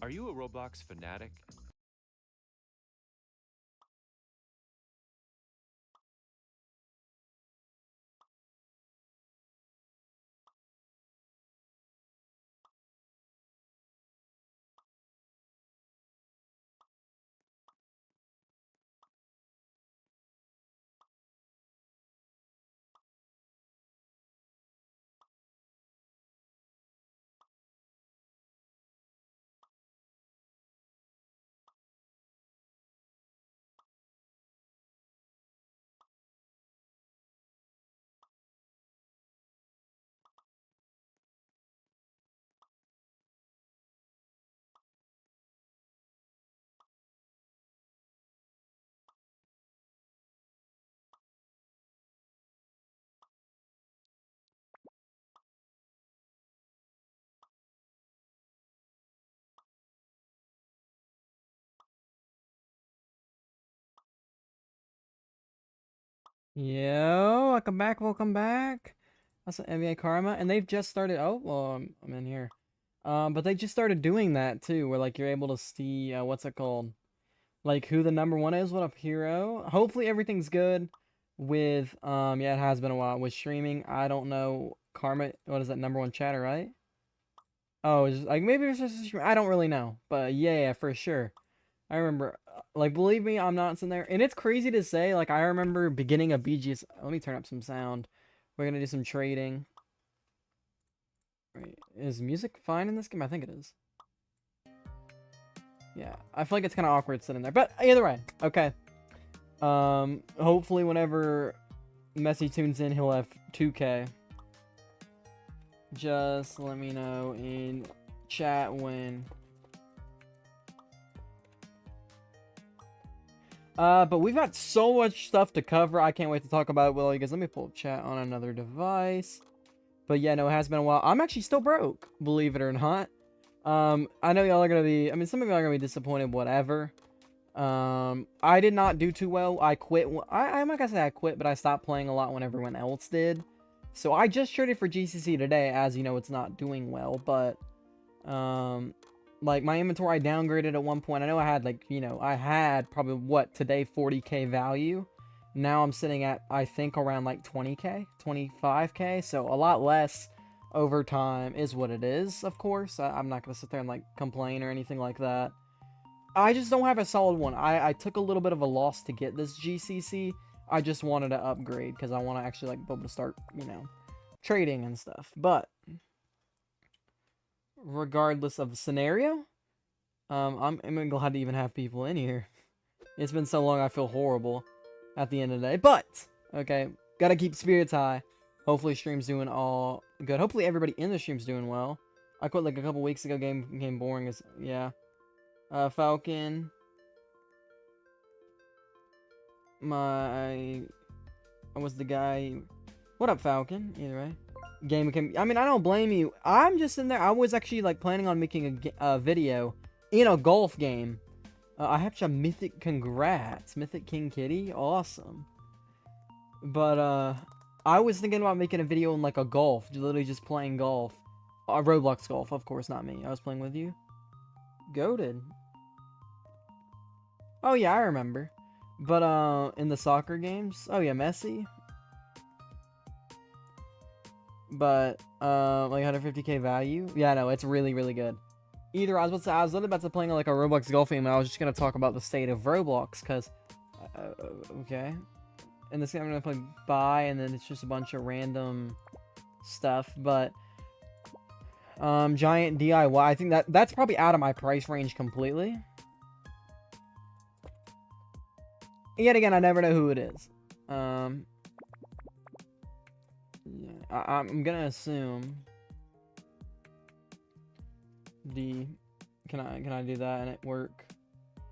Are you a Roblox fanatic? Yo, welcome back, welcome back. That's an NBA Karma, and they've just started. Oh, well, I'm in here. But they just started doing that too, where like you're able to see what's it called, like who the number one is, what up hero. Hopefully everything's good with yeah, it has been a while with streaming. I don't know Karma. What is that number one chatter, right? Oh, it's just, like maybe it's just a stream. I don't really know, but yeah, for sure. I remember, like, believe me, I'm not sitting there. And it's crazy to say, like, I remember beginning of BGS. Let me turn up some sound. We're gonna do some trading. Wait, is music fine in this game? I think it is. Yeah, I feel like it's kind of awkward sitting there. But either way, okay. Hopefully whenever Messi tunes in, he'll have 2K. Just let me know in chat when. But we've got so much stuff to cover. I can't wait to talk about it with all you guys. Let me pull up chat on another device. But yeah, no, it has been a while. I'm actually still broke, believe it or not. I know y'all are gonna be. I mean, some of y'all are gonna be disappointed. Whatever. I did not do too well. I quit. I'm not gonna say I quit, but I stopped playing a lot when everyone else did. So I just traded for GCC today, as you know, it's not doing well. But like my inventory I downgraded at one point. I know I had like, you know, I had probably what today 40k value. Now I'm sitting at I think around like 20k, 25k, so a lot less over time is what it is, of course. I'm not gonna sit there and like complain or anything like that. I just don't have a solid one. I took a little bit of a loss to get this GCC. I just wanted to upgrade because I want to actually like be able to start, you know, trading and stuff. But regardless of the scenario, I'm glad to even have people in here. It's been so long, I feel horrible at the end of the day. But, okay, gotta keep spirits high. Hopefully stream's doing all good. Hopefully everybody in the stream's doing well. I quit like a couple weeks ago, game became boring as, yeah. Falcon. I was the guy. What up, Falcon? Either way. Game became, I mean, I don't blame you. I'm just in there. I was actually like planning on making a video in a golf game. I have a mythic, congrats. Mythic King Kitty, awesome. But, I was thinking about making a video in like a golf, literally just playing golf. Roblox golf, of course, not me. I was playing with you. Goated. Oh yeah, I remember. But, in the soccer games, oh yeah, Messi. But, like 150k value. Yeah, no, it's really, really good. Either I was literally about to play like a Roblox golf game, and I was just gonna talk about the state of Roblox, cause, okay, in this game I'm gonna play buy, and then it's just a bunch of random stuff. But, giant DIY, I think that's probably out of my price range completely. Yet again, I never know who it is. Yeah, I'm gonna assume. Can I do that and it work?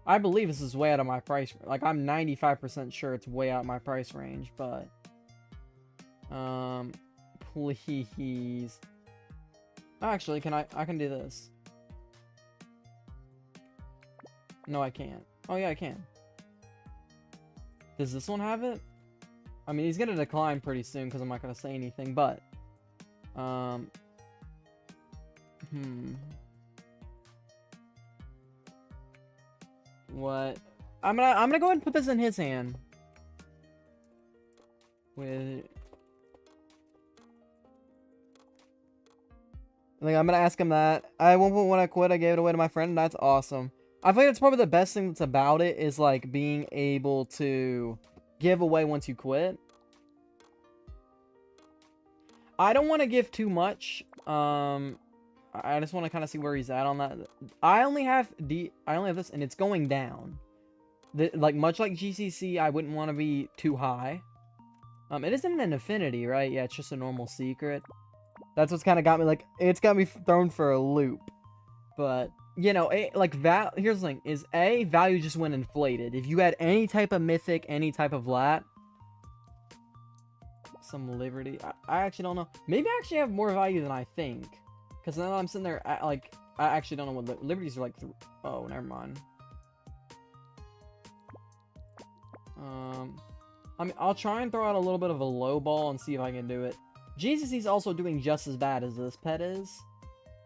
I believe this is way out of my price. Like I'm 95% sure it's way out of my price range, but please. Actually, I can do this. No, I can't. Oh yeah, I can. Does this one have it? I mean, he's gonna decline pretty soon because I'm not gonna say anything, but What? I'm gonna go ahead and put this in his hand. With like, I'm gonna ask him that. At one point when I quit, I gave it away to my friend, and that's awesome. I think it's probably the best thing that's about it is like being able to give away once you quit. I don't want to give too much. I just want to kind of see where he's at on that. I only have this, and it's going down. Like much like GCC, I wouldn't want to be too high. It isn't an affinity, right? Yeah, it's just a normal secret. That's what's kind of got me, like, it's got me thrown for a loop. But, you know, here's the thing, is value just went inflated. If you had any type of mythic, any type of lat, some liberty, I actually don't know. Maybe I actually have more value than I think. Because now I'm sitting there, I actually don't know what liberties are like. Oh, never mind. I mean, I'll try and throw out a little bit of a low ball and see if I can do it. GCC's also doing just as bad as this pet is.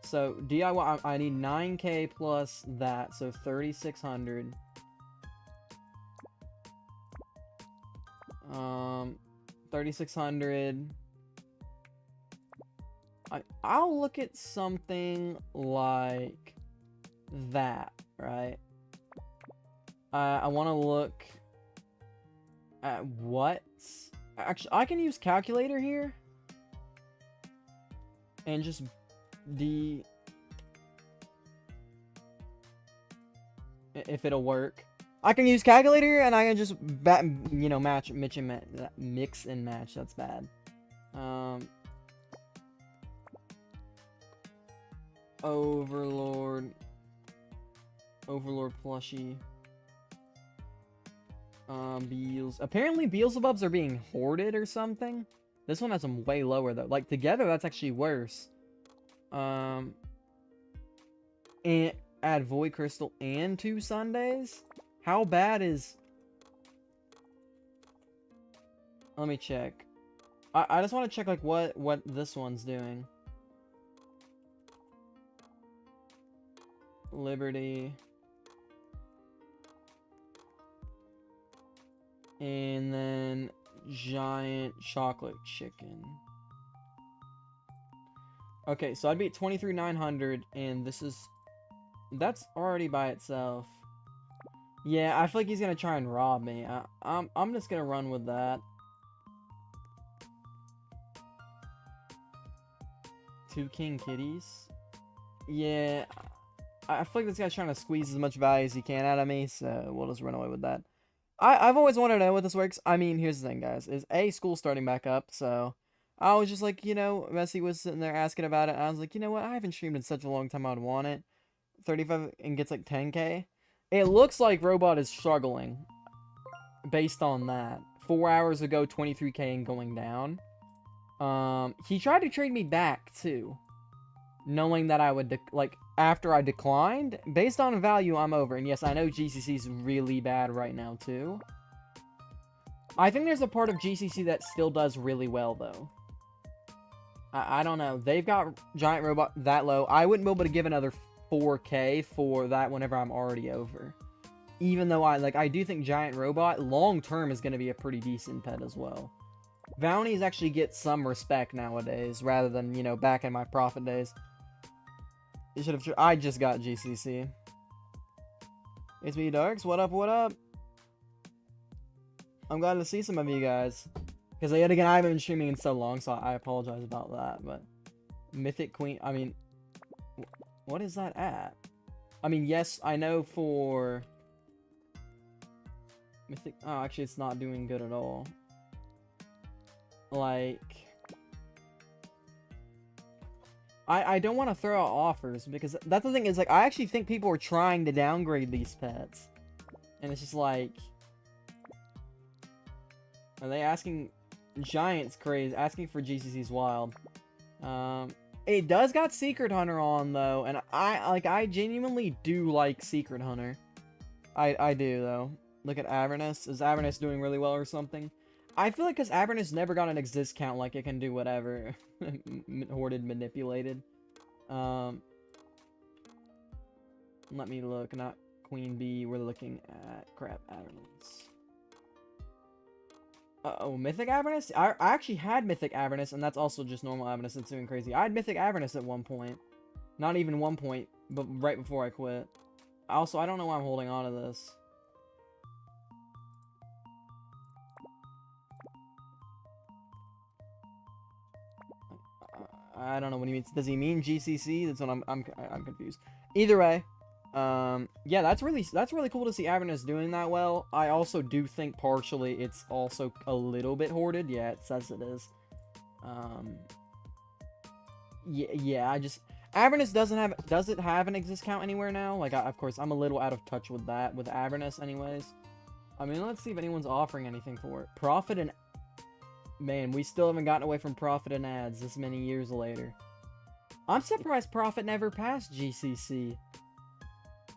So, DIY, I need 9k plus that, so 3,600. 3,600. I'll look at something like that, right? I want to look at what? Actually, I can use calculator here. And just if it'll work. I can use calculator here, and I can just mix and match. That's bad. Overlord plushie. Beels. Apparently Beelzebubs are being hoarded or something. This one has them way lower though. Like together, that's actually worse. And add Void Crystal and 2 Sundays. How bad is? Let me check. I just want to check like what this one's doing. Liberty. And then giant chocolate chicken. Okay, so I'd be at 23,900, and that's already by itself. Yeah, I feel like he's gonna try and rob me. I'm just gonna run with that. 2 king kitties. Yeah, I feel like this guy's trying to squeeze as much value as he can out of me, so we'll just run away with that. I've always wanted to know what this works. I mean, here's the thing, guys. Is school starting back up, so I was just like, you know, Messi was sitting there asking about it, and I was like, you know what? I haven't streamed in such a long time. I'd want it. 35 and gets like 10k. It looks like Robot is struggling based on that. 4 hours ago, 23k and going down. He tried to trade me back, too. Knowing that I would, after I declined, based on value, I'm over. And yes, I know GCC's really bad right now, too. I think there's a part of GCC that still does really well, though. I don't know. They've got Giant Robot that low. I wouldn't be able to give another 4k for that whenever I'm already over. Even though I do think Giant Robot, long-term, is going to be a pretty decent pet as well. Bounties actually get some respect nowadays, rather than, you know, back in my profit days. You should have. I just got GCC. It's me, Darks. What up? What up? I'm glad to see some of you guys. Because yet again, I haven't been streaming in so long, so I apologize about that. But Mythic Queen. I mean, what is that at? I mean, yes, I know for Mythic. Oh, actually, it's not doing good at all. Like, I don't want to throw out offers, because that's the thing is, like, I actually think people are trying to downgrade these pets. And it's just like, are they asking? Giant's crazy. Asking for GCC's wild. It does got Secret Hunter on, though, and I genuinely do like Secret Hunter. I do, though. Look at Avernus. Is Avernus doing really well or something? I feel like because Avernus never got an exist count, like it can do whatever. Hoarded, manipulated. Let me look. Not Queen Bee. We're looking at crap Avernus. Oh, Mythic Avernus? I actually had Mythic Avernus, and that's also just normal Avernus that's doing crazy. I had Mythic Avernus at one point. Not even one point, but right before I quit. Also, I don't know why I'm holding on to this. I don't know what he means. Does he mean GCC? That's what I'm confused. Either way, yeah, that's really cool to see Avernus doing that well. I also do think partially it's also a little bit hoarded. Yeah, it says it is. Yeah, Avernus does it have an exist count anywhere now? Like, of course, I'm a little out of touch with that, with Avernus anyways. I mean, let's see if anyone's offering anything for it. Profit and... Man, we still haven't gotten away from profit and ads this many years later. I'm surprised profit never passed GCC.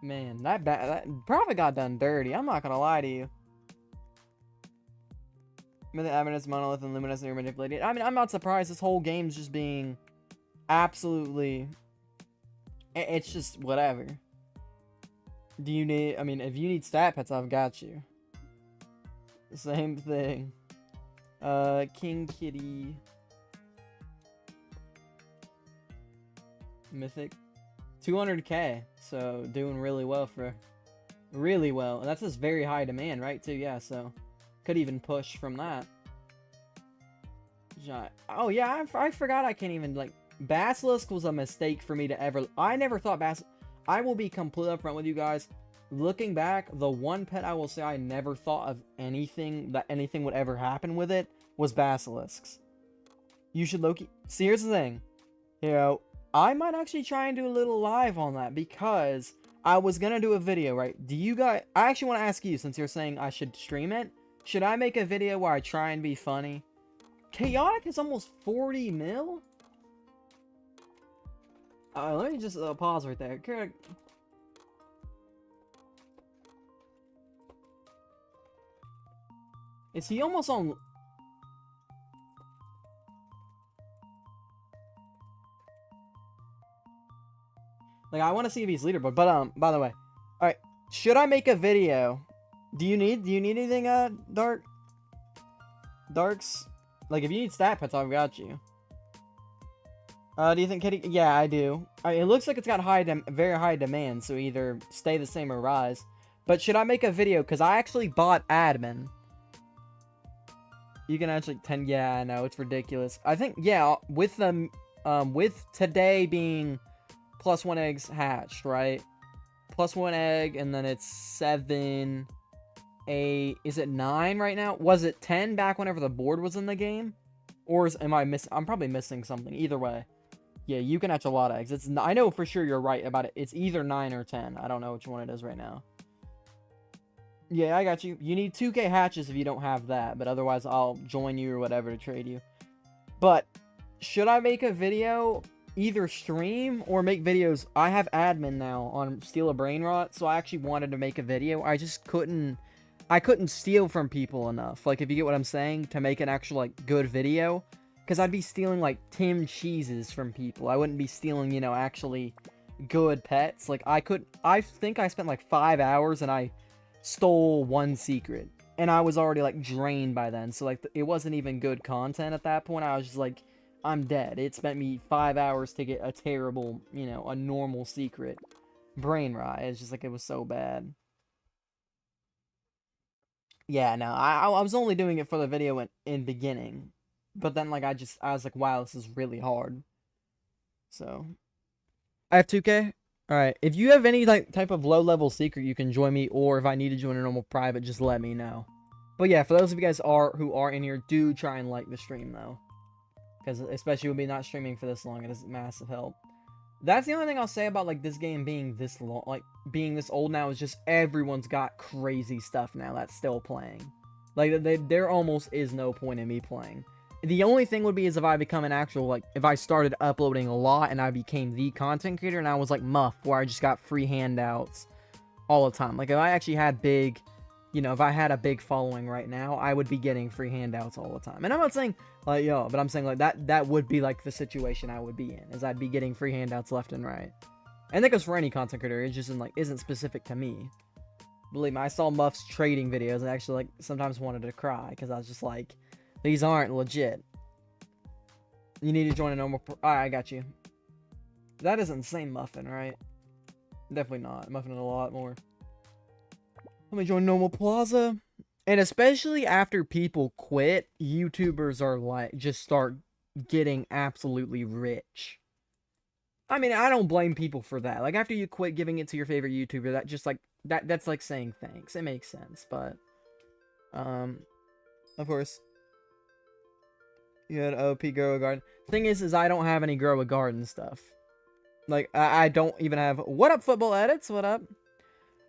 Man, that profit got done dirty. I'm not gonna lie to you. Mythic Avernus, Monolith, and Luminous are manipulated. I mean, I'm not surprised. This whole game's just being absolutely... It's just whatever. Do you need... I mean, if you need stat pets, I've got you. Same thing. King Kitty. Mythic. 200k. So, doing really well for... Really well. And that's just very high demand, right, too? Yeah, so... Could even push from that. Oh, yeah, I forgot I can't even, like... Basilisk was a mistake for me to ever... I never thought I will be completely upfront with you guys. Looking back, the one pet I will say I never thought of anything would ever happen with it was basilisks. You should Loki... See, here's the thing. You know, I might actually try and do a little live on that because I was gonna do a video, right? Do you guys... I actually want to ask you, since you're saying I should stream it, should I make a video where I try and be funny? Chaotic is almost 40 mil? Let me just pause right there. Is he almost on... Like, I want to see if he's leaderboard. But, by the way. Alright. Should I make a video? Do you need anything, Darks? Like, if you need stat pets, I've got you. Do you think Kitty... Yeah, I do. It looks like it's got very high demand, so either stay the same or rise. But should I make a video? Because I actually bought admin. You can actually... Yeah, I know. It's ridiculous. I think, yeah, with them... with today being +1 eggs hatched, right? +1 egg, and then it's 7... 8... Is it 9 right now? Was it 10 back whenever the board was in the game? Or am I missing... I'm probably missing something. Either way. Yeah, you can hatch a lot of eggs. I know for sure you're right about it. It's either 9 or 10. I don't know which one it is right now. Yeah, I got you. You need 2k hatches if you don't have that. But otherwise, I'll join you or whatever to trade you. But, should I make a video? Either stream or make videos. I have admin now on Steal a Brain Rot. So I actually wanted to make a video. I just couldn't... I couldn't steal from people enough. Like, if you get what I'm saying, to make an actual, like, good video. Because I'd be stealing, like, Tim Cheeses from people. I wouldn't be stealing, you know, actually good pets. Like, I think I spent, like, 5 hours and I stole 1 secret. And I was already, like, drained by then. So, like, it wasn't even good content at that point. I was just like, I'm dead. It spent me 5 hours to get a terrible, you know, a normal secret. Brain rot. It's just like, it was so bad. Yeah, no, I was only doing it for the video in beginning. But then, like, I was like, wow, this is really hard. So, I have 2k. Alright, if you have any type of low-level secret, you can join me. Or if I need to join a normal private, just let me know. But yeah, for those of you guys who are in here, do try and like the stream, though. Because, especially with me not streaming for this long, it is massive help. That's the only thing I'll say about, like, this game being this long, like, being this old now, is just everyone's got crazy stuff now that's still playing. Like, there almost is no point in me playing. The only thing would be is if I become an actual, like, if I started uploading a lot and I became the content creator and I was like Muff, where I just got free handouts all the time. Like, if I actually had big, you know, if I had a big following right now, I would be getting free handouts all the time. And I'm not saying, like, yo, but I'm saying, like, that would be, like, the situation I would be in, is I'd be getting free handouts left and right. And that goes for any content creator. It just isn't specific to me. Believe me, I saw Muff's trading videos and actually like sometimes wanted to cry because I was just like, these aren't legit. You need to join a normal. Alright, I got you. That isn't the same Muffin, right? Definitely not. Muffin a lot more. Let me join Normal Plaza. And especially after people quit, YouTubers are like, just start getting absolutely rich. I mean, I don't blame people for that. Like, after you quit giving it to your favorite YouTuber, that just like, that's like saying thanks. It makes sense, but, of course. You had OP Grow a Garden. Thing is I don't have any Grow a Garden stuff. Like, I don't even have, what up, Football Edits? What up?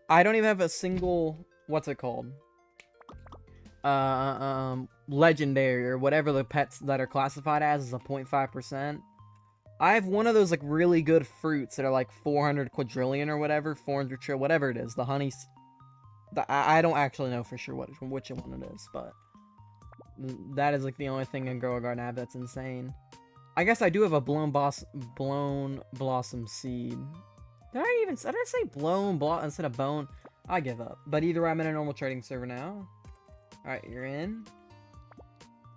I don't even have a single, what's it called? Legendary or whatever the pets that are classified as is a 0.5%. I have one of those like really good fruits that are like 400 quadrillion or whatever, 400 trillion, whatever it is. The honey, I don't actually know for sure which one it is, but that is like the only thing in Grow a Garden I have that's insane. I guess I do have a blown blossom seed. Did I say blown blossom instead of bone? I give up. But either way, I'm in a normal trading server now. Alright, you're in.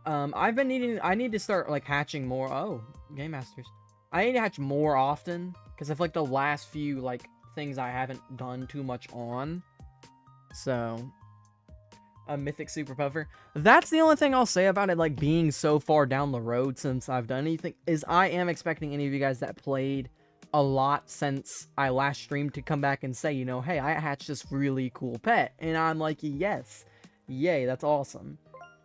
I need to start like hatching more. Oh, Game Masters. I need to hatch more often because I feel like the last few like things I haven't done too much on. So, a Mythic Super Puffer. That's the only thing I'll say about it, like being so far down the road since I've done anything, is I am expecting any of you guys that played a lot since I last streamed to come back and say, you know, hey, I hatched this really cool pet. And I'm like, yes, yay, that's awesome.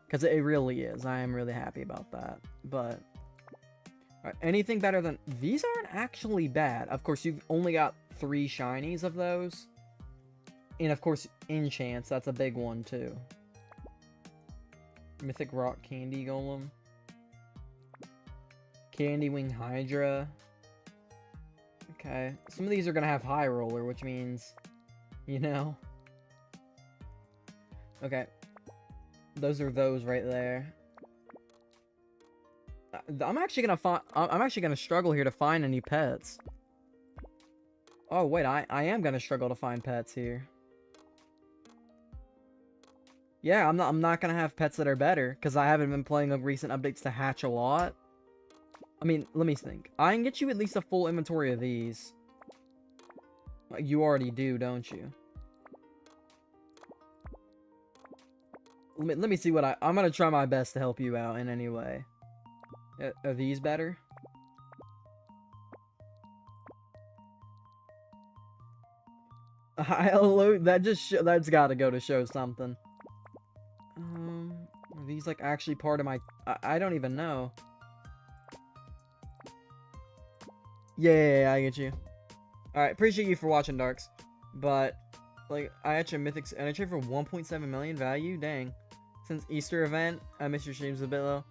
Because it really is. I am really happy about that. But, anything better than... These aren't actually bad. Of course, you've only got 3 shinies of those. And, of course, enchants. That's a big one, too. Mythic Rock Candy Golem. Candy Wing Hydra. Okay. Some of these are going to have High Roller, which means, you know. Okay. Those are those right there. I'm actually gonna struggle here to find any pets. Oh wait, I am gonna struggle to find pets here. Yeah, I'm not gonna have pets that are better because I haven't been playing the recent updates to hatch a lot. I mean, let me think. I can get you at least a full inventory of these. You already do, don't you? Let me see what I'm gonna try my best to help you out in any way. Are these better? That's gotta go to show something. Are these like actually part of my... I don't even know. Yeah, I get you. Alright, appreciate you for watching, Darks. But, like, I actually mythics and I trade for 1.7 million value? Dang. Since Easter event, I miss your streams a bit though.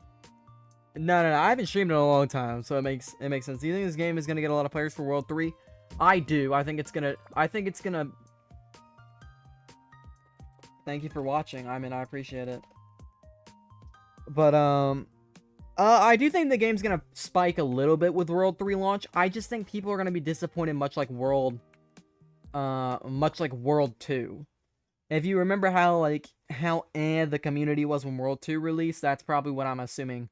No, I haven't streamed in a long time, so it makes sense. Do you think this game is gonna get a lot of players for World 3? I do. I think it's gonna. Thank you for watching. I mean, I appreciate it. But I do think the game's gonna spike a little bit with World 3 launch. I just think people are gonna be disappointed, much like World 2. If you remember how the community was when World 2 released, that's probably what I'm assuming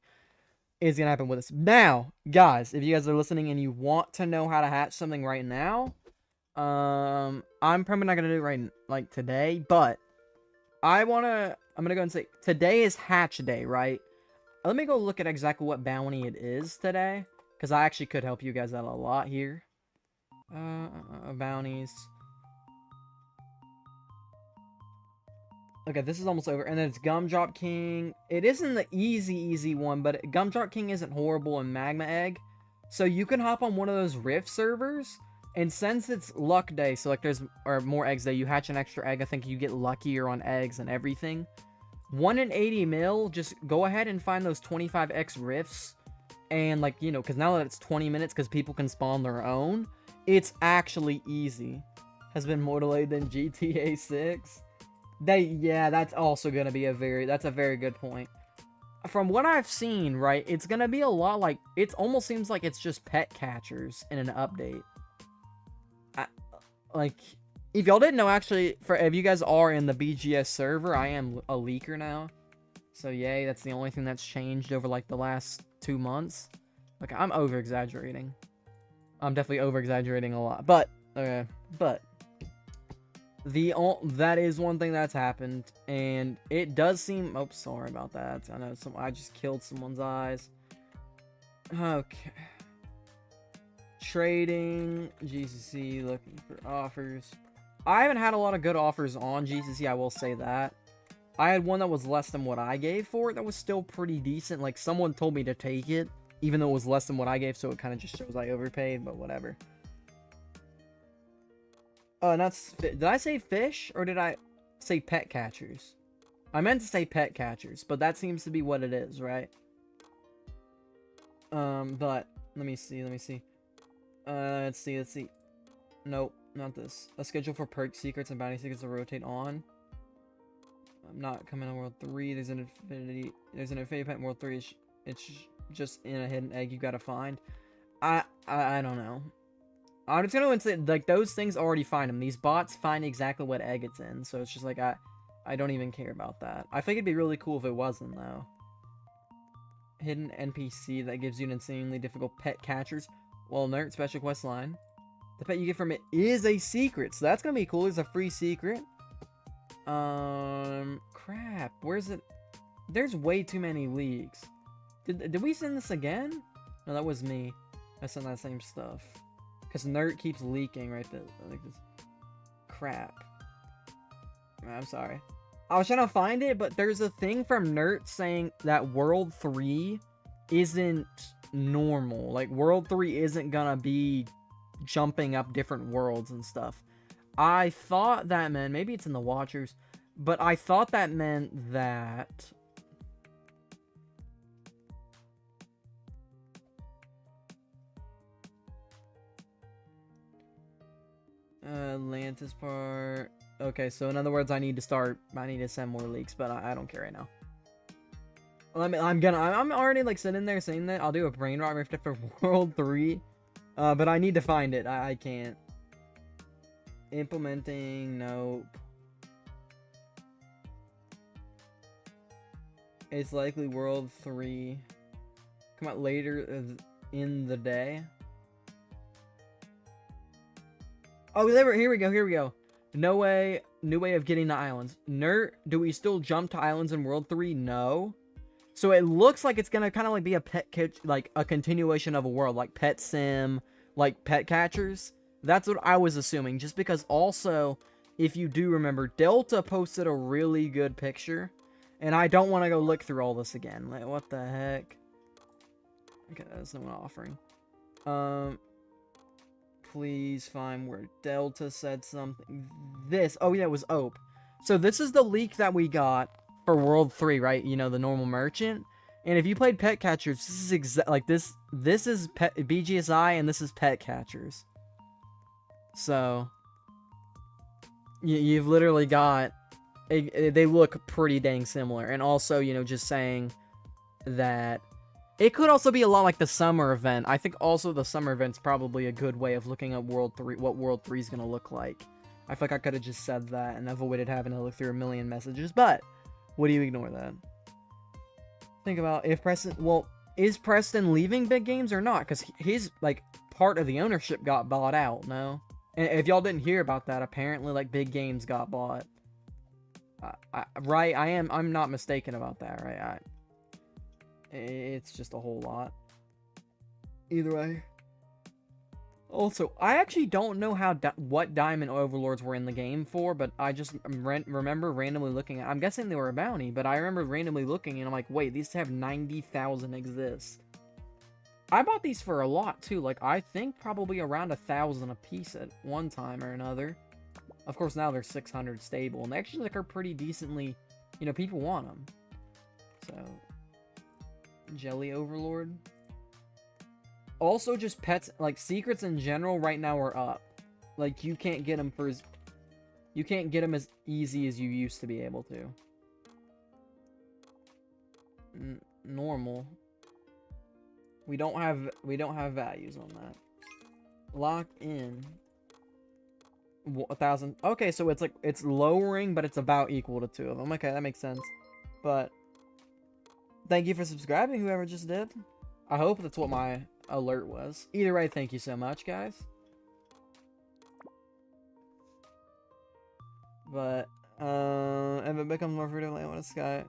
is gonna happen with us. Now, guys, if you guys are listening and you want to know how to hatch something right now, I'm probably not gonna do it right like today, but I'm gonna go and say today is hatch day, right? Let me go look at exactly what bounty it is today, because I actually could help you guys out a lot here. Bounties. Okay, this is almost over. And then it's Gumdrop King. It isn't the easy one, but Gumdrop King isn't horrible in Magma Egg. So you can hop on one of those Rift servers. And since it's Luck Day, so like there's more eggs day, you hatch an extra egg. I think you get luckier on eggs and everything. 1 in 80 mil, just go ahead and find those 25x rifts. And like, you know, because now that it's 20 minutes, because people can spawn their own, it's actually easy. Has been more delayed than GTA 6. Yeah, that's also gonna be that's a very good point. From what I've seen, right, it's gonna be a lot like, it almost seems like it's just pet catchers in an update. like, if y'all didn't know, actually, if you guys are in the BGS server, I am a leaker now. So yay, that's the only thing that's changed over like the last 2 months. Like, I'm over exaggerating. I'm definitely over exaggerating a lot, but that is one thing that's happened, and it does seem. Oh, sorry about that. I know I just killed someone's eyes. Okay. Trading GCC, looking for offers. I haven't had a lot of good offers on GCC. I will say that. I had one that was less than what I gave for it. That was still pretty decent. Like, someone told me to take it, even though it was less than what I gave, so it kind of just shows I overpaid, but whatever. Did I say fish, or did I say pet catchers? I meant to say pet catchers, but that seems to be what it is, right? But, let me see. Let's see. Nope, not this. A schedule for perk secrets and bounty secrets to rotate on. I'm not coming on World 3. There's an infinity pet in World 3. It's just in a hidden egg you gotta find. I don't know. I'm just gonna say, like, those things already find them. These bots find exactly what egg it's in, so it's just like, I don't even care about that. I think it'd be really cool if it wasn't, though. Hidden NPC that gives you an insanely difficult pet catchers. Well, nerd special quest line. The pet you get from it is a secret, so that's gonna be cool. It's a free secret. Crap. Where's it? There's way too many leaks. Did we send this again? No, that was me. I sent that same stuff. Because Nerd keeps leaking right there. Like this. Crap. I'm sorry. I was trying to find it, but there's a thing from Nerd saying that World 3 isn't normal. Like, World 3 isn't gonna be jumping up different worlds and stuff. I thought that meant, maybe it's in the Watchers, but I thought that meant that Atlantis part. Okay, so in other words, I need to send more leaks, but I don't care right now. I'm already like sitting there saying that I'll do a brain rot rift for World 3, but I need to find it. I can't. Implementing, nope. It's likely World 3. Come out later in the day. Oh, here we go. New way of getting to islands. Nerd, do we still jump to islands in World 3? No. So it looks like it's gonna kind of like be a like a continuation of a world, like Pet Sim, like Pet Catchers. That's what I was assuming, just because also, if you do remember, Delta posted a really good picture, and I don't want to go look through all this again. Like, what the heck? Okay, that's no one offering. Please find where Delta said something. Oh yeah, it was Ope. So this is the leak that we got for World 3, right? You know, the normal merchant. And if you played Pet Catchers, this is this is BGSI, and this is Pet Catchers. So, you've literally got, they look pretty dang similar. And also, you know, just saying that it could also be a lot like the summer event. I think also the summer event's probably a good way of looking at World 3, what World 3 is going to look like. I feel like I could have just said that and avoided having to look through a million messages, but would you ignore that? Think about if is Preston leaving big games or not? Because his, like, part of the ownership got bought out, no? And if y'all didn't hear about that, apparently, like, big games got bought. Right? I'm not mistaken about that, right? It's just a whole lot. Either way. Also, I actually don't know what Diamond Overlords were in the game for, but I just remember randomly looking at. I'm guessing they were a bounty, but I remember randomly looking, and I'm like, wait, these have 90,000 exist. I bought these for a lot, too. Like, I think probably around 1,000 a piece at one time or another. Of course, now they're 600 stable, and they actually, like, are pretty decently, you know, people want them. So, Jelly Overlord. Also, just pets, like, secrets in general right now are up. Like, you can't get them as easy as you used to be able to. Normal. We don't have values on that. Lock in. 1,000. Okay, so it's like it's lowering, but it's about equal to 2 of them. Okay, that makes sense. But thank you for subscribing, whoever just did. I hope that's what my alert was. Either way, thank you so much, guys. But if it becomes more free to play on a Sky,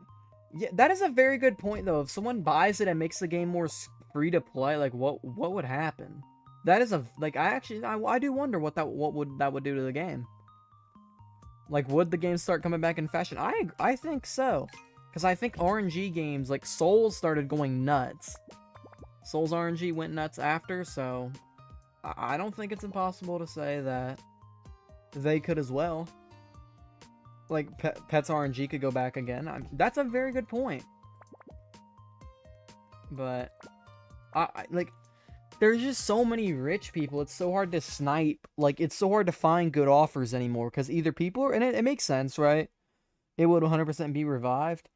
yeah, that is a very good point though. If someone buys it and makes the game more free to play, like what would happen? That is a like I do wonder what that would do to the game. Like, would the game start coming back in fashion? I think so, because I think RNG games like Souls started going nuts. Souls RNG went nuts after, so I don't think it's impossible to say that they could as well. Like, Pets RNG could go back again. That's a very good point. But, like, there's just so many rich people. It's so hard to snipe. Like, it's so hard to find good offers anymore. Because either people are... And it makes sense, right? It would 100% be revived.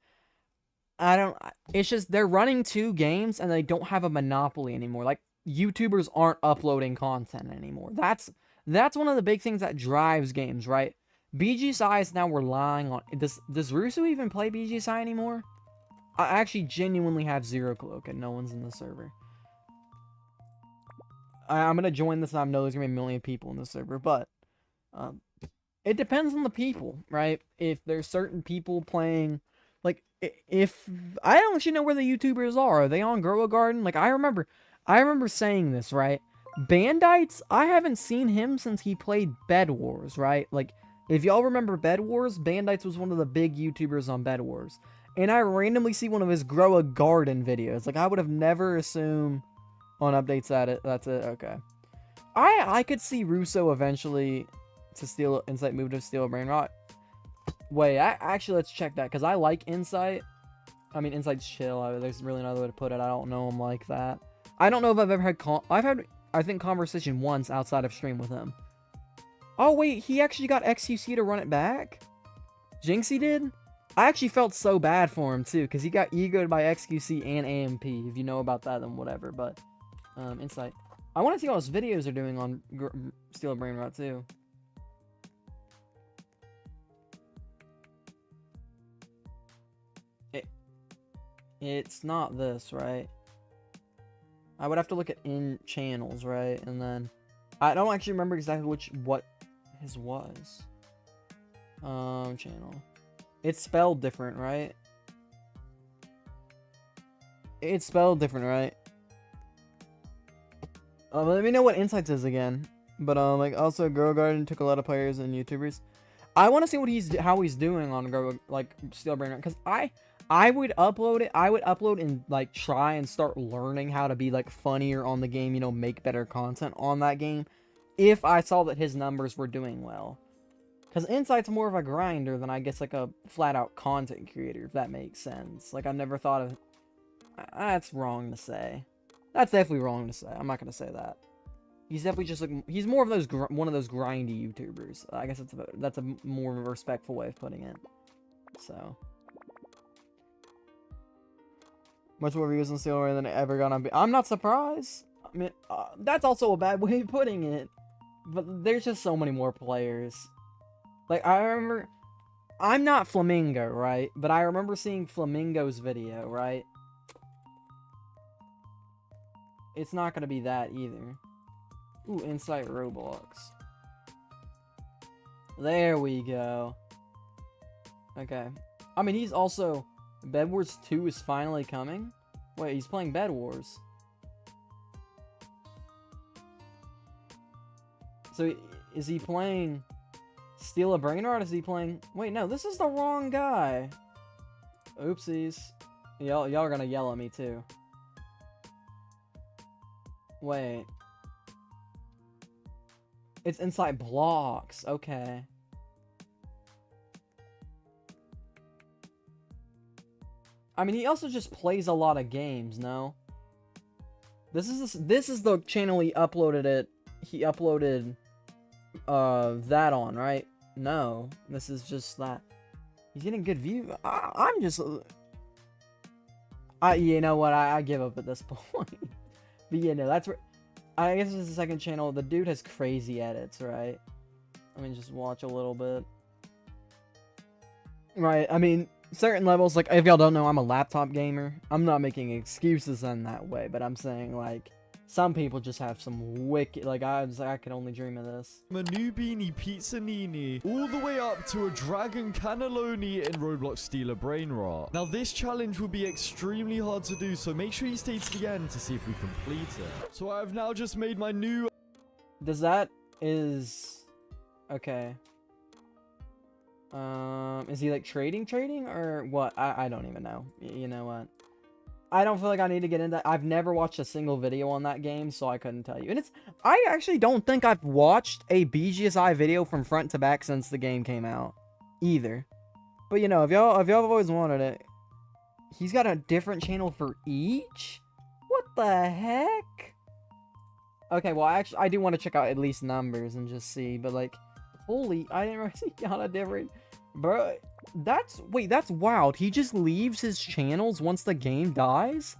It's just, they're running 2 games, and they don't have a monopoly anymore. Like, YouTubers aren't uploading content anymore. That's one of the big things that drives games, right? BGSI is now relying on... Does Russo even play BGSI anymore? I actually genuinely have zero clue. Okay, no one's in the server. I'm going to join this, and I know there's going to be a million people in the server, but... it depends on the people, right? If there's certain people playing... Like, if... I don't actually know where the YouTubers are. Are they on Grow a Garden? Like, I remember saying this, right? Bandites, I haven't seen him since he played Bed Wars, right? Like... If y'all remember Bed Wars, Bandites was one of the big YouTubers on Bed Wars. And I randomly see one of his Grow a Garden videos. Like, I would have never assumed on updates that that's it. Okay. I could see Russo eventually to steal Insight move to steal a brain rot. Wait, actually, let's check that. Because I like Insight. I mean, Insight's chill. There's really no other way to put it. I don't know him like that. I don't know if I've ever had... I've had, I think, conversation once outside of stream with him. Oh, wait, he actually got XQC to run it back? Jinxie did? I actually felt so bad for him, too, because he got egoed by XQC and AMP. If you know about that, then whatever, but... Insight. I want to see how his videos are doing on Steal a Brain Rot, too. It's not this, right? I would have to look at in channels, right? And then... I don't actually remember exactly what his was. Channel. It's spelled different, right? It's spelled different, right? Let me know what Insights is again. But like also Grow Garden took a lot of players and YouTubers. I want to see what how he's doing on Grow Steel Brain, because I would upload it. I would upload and like try and start learning how to be like funnier on the game. You know, make better content on that game. If I saw that his numbers were doing well. Because Insight's more of a grinder than I guess like a flat-out content creator, if that makes sense. Like, I've never thought of... That's wrong to say. That's definitely wrong to say. I'm not going to say that. He's definitely just like... He's more of those one of those grindy YouTubers. I guess that's a more respectful way of putting it. So... Much more views on Steelray than it ever got on... I'm not surprised. I mean, that's also a bad way of putting it. But there's just so many more players. Like, I remember... I'm not Flamingo, right? But I remember seeing Flamingo's video, right? It's not gonna be that either. Ooh, Insight Roblox. There we go. Okay. I mean, he's also... Bed Wars 2 is finally coming? Wait, he's playing Bed Wars. So, is he playing Steal a Brain Rot? Is he playing... Wait, no, this is the wrong guy. Oopsies. Y'all are gonna yell at me, too. Wait. It's Insight Blocks. Okay. I mean, he also just plays a lot of games, no? This is the channel he uploaded it. He uploaded that on, right? No, this is just that. He's getting good view. I'm just... you know what? I give up at this point. But yeah, no, that's where... I guess this is the second channel. The dude has crazy edits, right? Let me just watch a little bit. Right, I mean, certain levels, like, if y'all don't know, I'm a laptop gamer. I'm not making excuses in that way, but I'm saying, like, some people just have some wicked, like, I could only dream of this. A new beanie pizzanini, all the way up to a dragon cannelloni in Roblox Stealer Brain Rot. Now, this challenge will be extremely hard to do, so make sure you stay to the end to see if we complete it. So I have now just made my new... Okay. Is he like trading or what? I don't even know. You know what? I don't feel like I need to get into that. I've never watched a single video on that game, so I couldn't tell you. And I actually don't think I've watched a BGSI video from front to back since the game came out either. But you know, if y'all have always wanted it, he's got a different channel for each? What the heck? Okay, well, I do want to check out at least numbers and just see, but like, holy, I didn't really see how different. Bro, that's wild. He just leaves his channels once the game dies?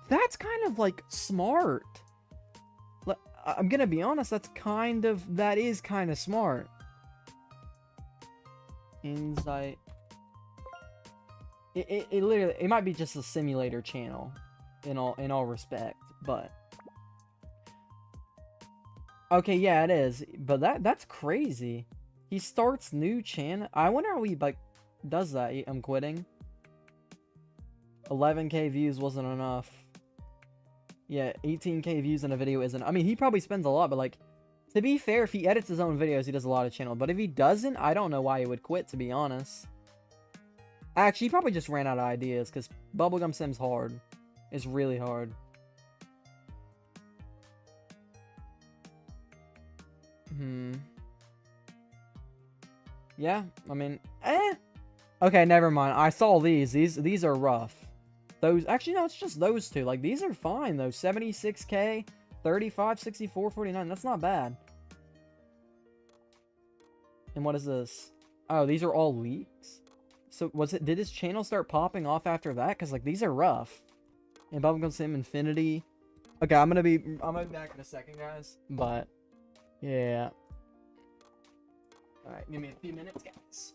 That's kind of like smart. I'm gonna be honest, that is kind of smart. Insight. It literally, it might be just a simulator channel in all respect, but okay, yeah, it is. But that's crazy. He starts new channel. I wonder how he like does that. I'm quitting. 11k views wasn't enough. Yeah, 18k views in a video isn't. I mean, he probably spends a lot, but like, to be fair, if he edits his own videos, he does a lot of channel. But if he doesn't, I don't know why he would quit, to be honest. Actually, he probably just ran out of ideas, because Bubblegum Sim's hard. It's really hard. Yeah, I mean, okay, never mind. I saw these. These are rough. Those, actually, no, it's just those two. Like, these are fine, though. 76k, 35, 64, 49. That's not bad. And what is this? Oh, these are all leaks? So, did his channel start popping off after that? Because, like, these are rough. And Bubblegum Sim Infinity. Okay, I'm gonna be back in a second, guys. But, yeah. Alright, give me a few minutes, guys.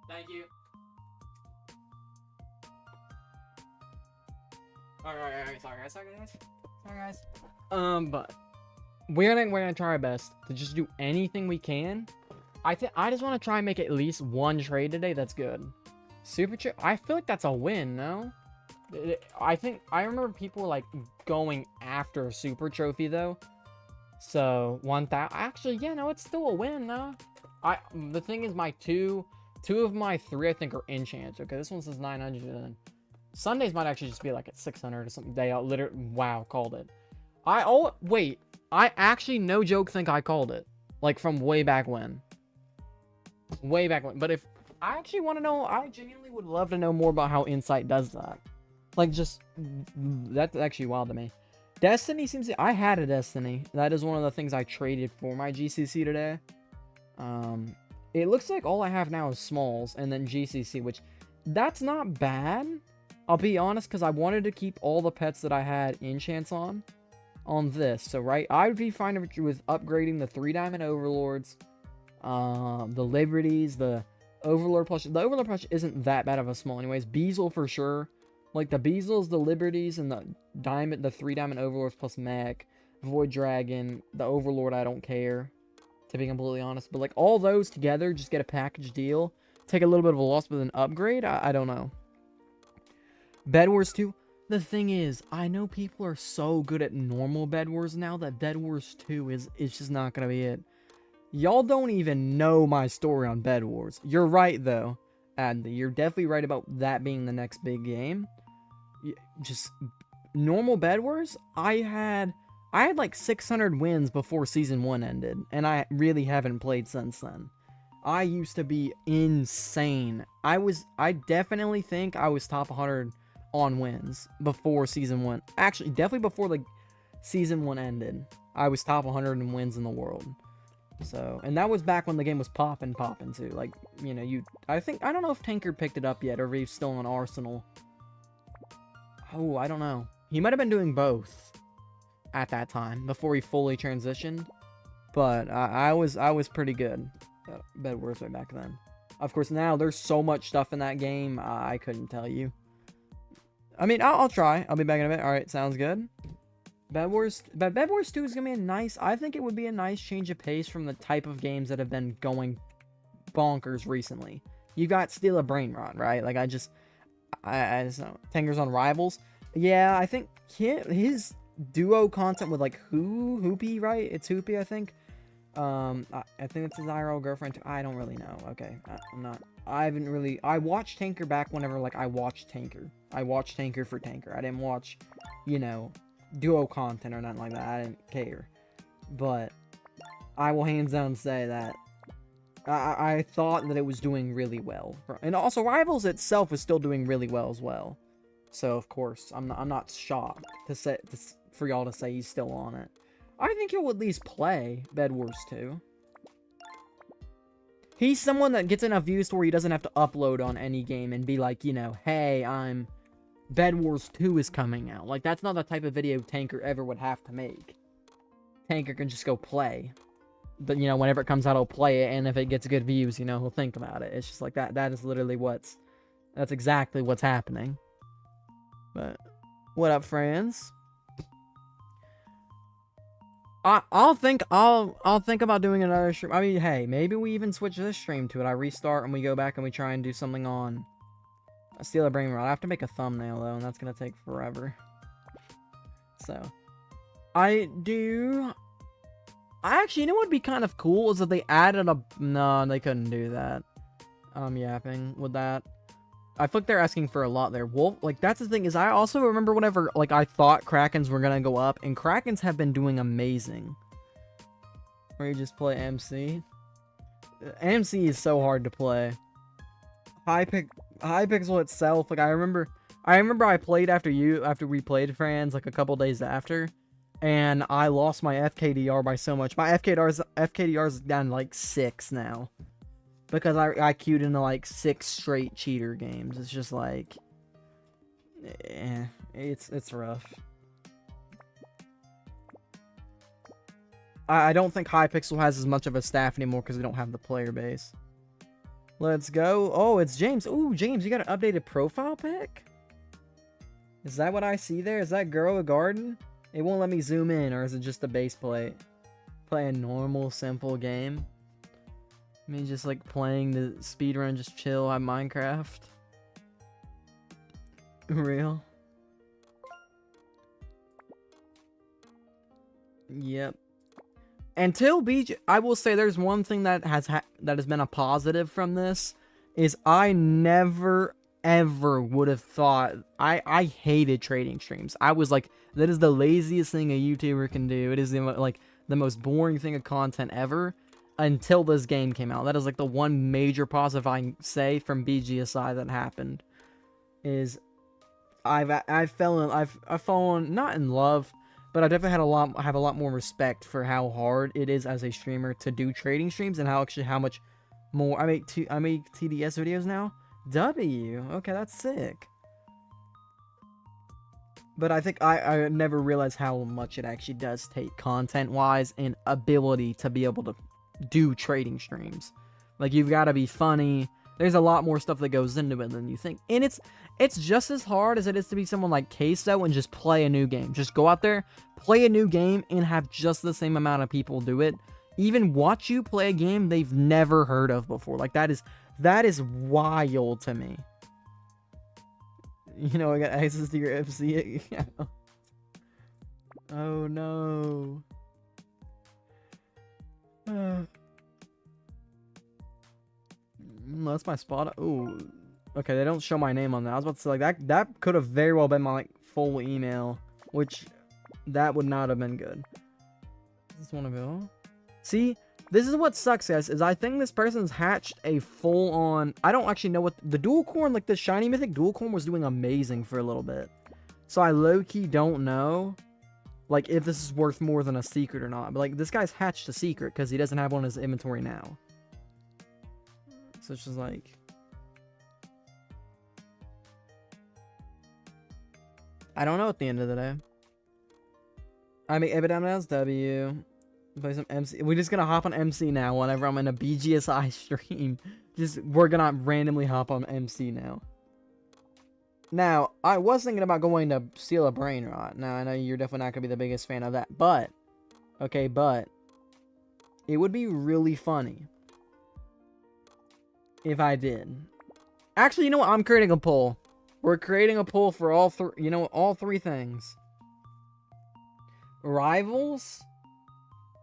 Thank you. Alright, sorry guys. But we're gonna try our best to just do anything we can. I just want to try and make at least one trade today. That's good. Super trade. I feel like that's a win. No, I remember people like going after a super trophy though. So 1,000. Actually, yeah, no, it's still a win. No, the thing is, my two of my 3 I think are enchants. Okay, this one says 900. And Sundays might actually just be like at 600 or something. They literally, wow, called it. Wait, I actually, no joke, think I called it. Like from way back when. But if I actually want to know, I genuinely would love to know more about how Insight does that. Like, just, that's actually wild to me. Destiny seems to, I had a Destiny. That is one of the things I traded for my GCC today. It looks like all I have now is Smalls and then GCC, which, that's not bad. I'll be honest, because I wanted to keep all the pets that I had enchants on this. So, right, I would be fine with upgrading the 3 diamond overlords, the liberties, the overlord plush. The overlord plush isn't that bad of a small anyways. Beazle for sure. Like the Beazles, the liberties, and the 3 diamond overlords plus mech. Void dragon, the overlord, I don't care, to be completely honest. But like all those together, just get a package deal. Take a little bit of a loss with an upgrade. I don't know. Bed Wars 2. The thing is, I know people are so good at normal Bed Wars now that Bed Wars 2 is just not gonna be it. Y'all don't even know my story on Bed Wars. You're right though, and you're definitely right about that being the next big game. Just normal Bed Wars. I had like 600 wins before season 1 ended, and I really haven't played since then. I used to be insane. I definitely think I was top 100 on wins before season 1. Actually, definitely before the season 1 ended. I was top 100 in wins in the world. So, and that was back when the game was popping too. Like, you know, I don't know if Tanker picked it up yet or if he's still on Arsenal. Oh, I don't know. He might have been doing both at that time before he fully transitioned. But I was pretty good at Bed Wars way back then. Of course, now there's so much stuff in that game, I couldn't tell you. I mean, I'll try. I'll be back in a bit. All right, sounds good. Bed Wars 2 is gonna be I think it would be a nice change of pace from the type of games that have been going bonkers recently. You got Steal a Brain Rot, right? Like I just know. Tanger's on Rivals. Yeah, I think his duo content with like Hoopy, right? It's Hoopy, I think. I think it's his IRL girlfriend too. I don't really know. Okay, I watched Tanker back whenever like I watched Tanker. I watched Tanker for Tanker. I didn't watch, you know, duo content or nothing like that. I didn't care. But I will hands down say that I thought that it was doing really well. And also Rivals itself is still doing really well as well. So of course, I'm not shocked for y'all to say he's still on it. I think he'll at least play Bed Wars 2. He's someone that gets enough views to where he doesn't have to upload on any game and be like, you know, hey, Bed Wars 2 is coming out. Like, that's not the type of video Tanker ever would have to make. Tanker can just go play. But, you know, whenever it comes out, he'll play it, and if it gets good views, you know, he'll think about it. It's just like that. That is literally that's exactly what's happening. But, what up, friends? I'll think about doing another stream. I mean, hey, maybe we even switch this stream to it. I restart and we go back and we try and do something on Steal a Brain Rot. I have to make a thumbnail though, and that's gonna take forever. So, actually, you know what would be kind of cool is if they added no, they couldn't do that. I'm yapping with that. I feel like they're asking for a lot there. Wolf, like, that's the thing, is I also remember whenever, like, I thought Krakens were gonna go up, and Krakens have been doing amazing. Or you just play MC. MC is so hard to play. Hypixel itself, like, I remember I played after we played Friends, like, a couple days after, and I lost my FKDR by so much. My FKDR's down to, like, 6 now. Because I queued into like 6 straight cheater games. It's just like, it's rough. I don't think Hypixel has as much of a staff anymore because we don't have the player base. Let's go. Oh, it's James. Ooh, James, you got an updated profile pic? Is that what I see there? Is that Grow a Garden? It won't let me zoom in, or is it just a base plate? Play a normal, simple game. I mean, just like playing the speedrun, just chill on Minecraft. Real. Yep. Until BG, I will say there's one thing that has been a positive from this, is I never ever would have thought, I hated trading streams. I was like, that is the laziest thing a YouTuber can do. It is the most boring thing of content ever. Until this game came out. That is like the one major positive I can say from BGSI that happened. Is I've fallen not in love, but I definitely have a lot more respect for how hard it is as a streamer to do trading streams, and how much more I make TDS videos now. Okay, that's sick. But I think I never realized how much it actually does take content wise and ability to be able to do trading streams. Like, you've got to be funny. There's a lot more stuff that goes into it than you think, and it's just as hard as it is to be someone like Queso and just play a new game. Just go out there, play a new game, and have just the same amount of people do it. Even watch you play a game they've never heard of before. Like, that is wild to me. You know, I got access to your FC. Oh no. That's my spot. Ooh. Okay, they don't show my name on that. I was about to say, like, that could have very well been my, like, full email, which that would not have been good. Does this want to go? See, This is what sucks, guys, is I think this person's hatched a full-on... I don't actually know what... The dual corn, like the shiny mythic dual corn was doing amazing for a little bit. So I low-key don't know, like, if this is worth more than a secret or not. But, like, this guy's hatched a secret because he doesn't have one in his inventory now. So it's just like... I don't know at the end of the day. I mean, Epidamas W. Play some MC. We're just gonna hop on MC now whenever I'm in a BGSI stream. We're gonna randomly hop on MC now. Now, I was thinking about going to steal a brain rot. Now, I know you're definitely not gonna be the biggest fan of that, but... Okay, but... It would be really funny if I did. Actually, you know what? I'm creating a poll. We're creating a poll for all three, you know, all three things. Rivals?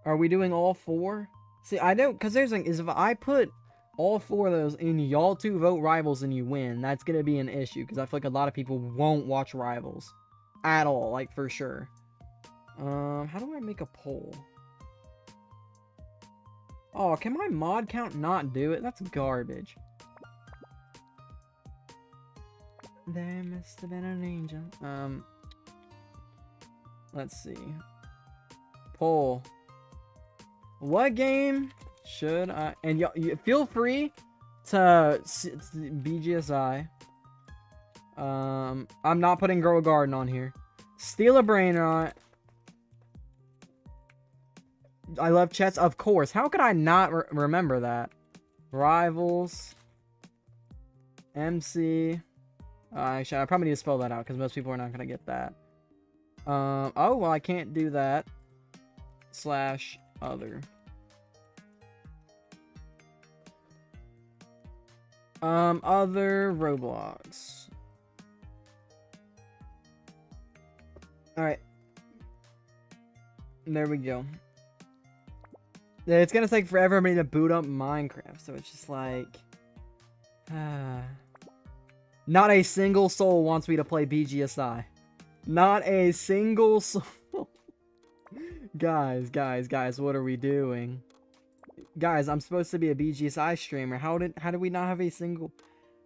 Are we doing all four? See, I don't, because there's like, is if I put all four of those and y'all two vote Rivals and you win, that's going to be an issue, because I feel like a lot of people won't watch Rivals. At all, like, for sure. How do I make a poll? Oh, can my mod count not do it? That's garbage. There must have been an angel. Let's see. Poll. What game should I... And y'all, feel free to BGSI. I'm not putting Grow a Garden on here. Steal a Brain Rot. I love chess, of course. How could I not remember that? Rivals. MC. Actually, I probably need to spell that out because most people are not going to get that. Oh, well, I can't do that. Slash other. Other Roblox. Alright. There we go. Yeah, it's gonna take forever for me to boot up Minecraft, so it's just like... Not a single soul wants me to play BGSI. Not a single soul. Guys, what are we doing? Guys, I'm supposed to be a BGSI streamer. How did we not have a single...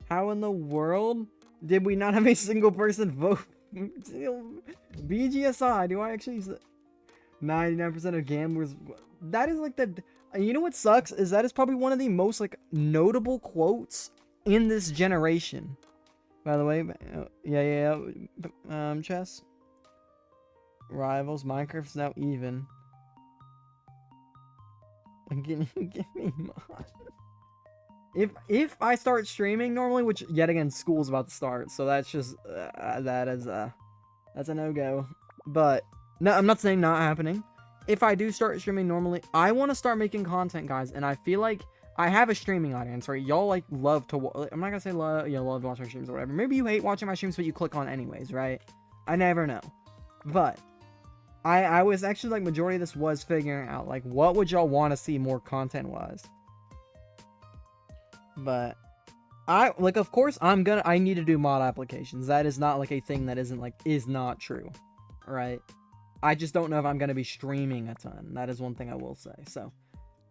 How in the world did we not have a single person vote? BGSI, do I actually... 99% of gamblers... That is like the... You know what sucks? Is that is probably one of the most, like, notable quotes in this generation. By the way, chess. Rivals, Minecraft's now even. Give me mod. If I start streaming normally, which yet again school's about to start, so that's just that's a no-go. But no, I'm not saying not happening. If I do start streaming normally, I want to start making content, guys, and I feel like I have a streaming audience, right? Y'all like love to. I'm not gonna say love to watch my streams or whatever. Maybe you hate watching my streams, but you click on anyways, right? I never know. But I was actually like majority of this was figuring out like what would y'all want to see more content wise. But I like, of course, I need to do mod applications. That is not like a thing that is not true, right? I just don't know if I'm gonna be streaming a ton. That is one thing I will say. So.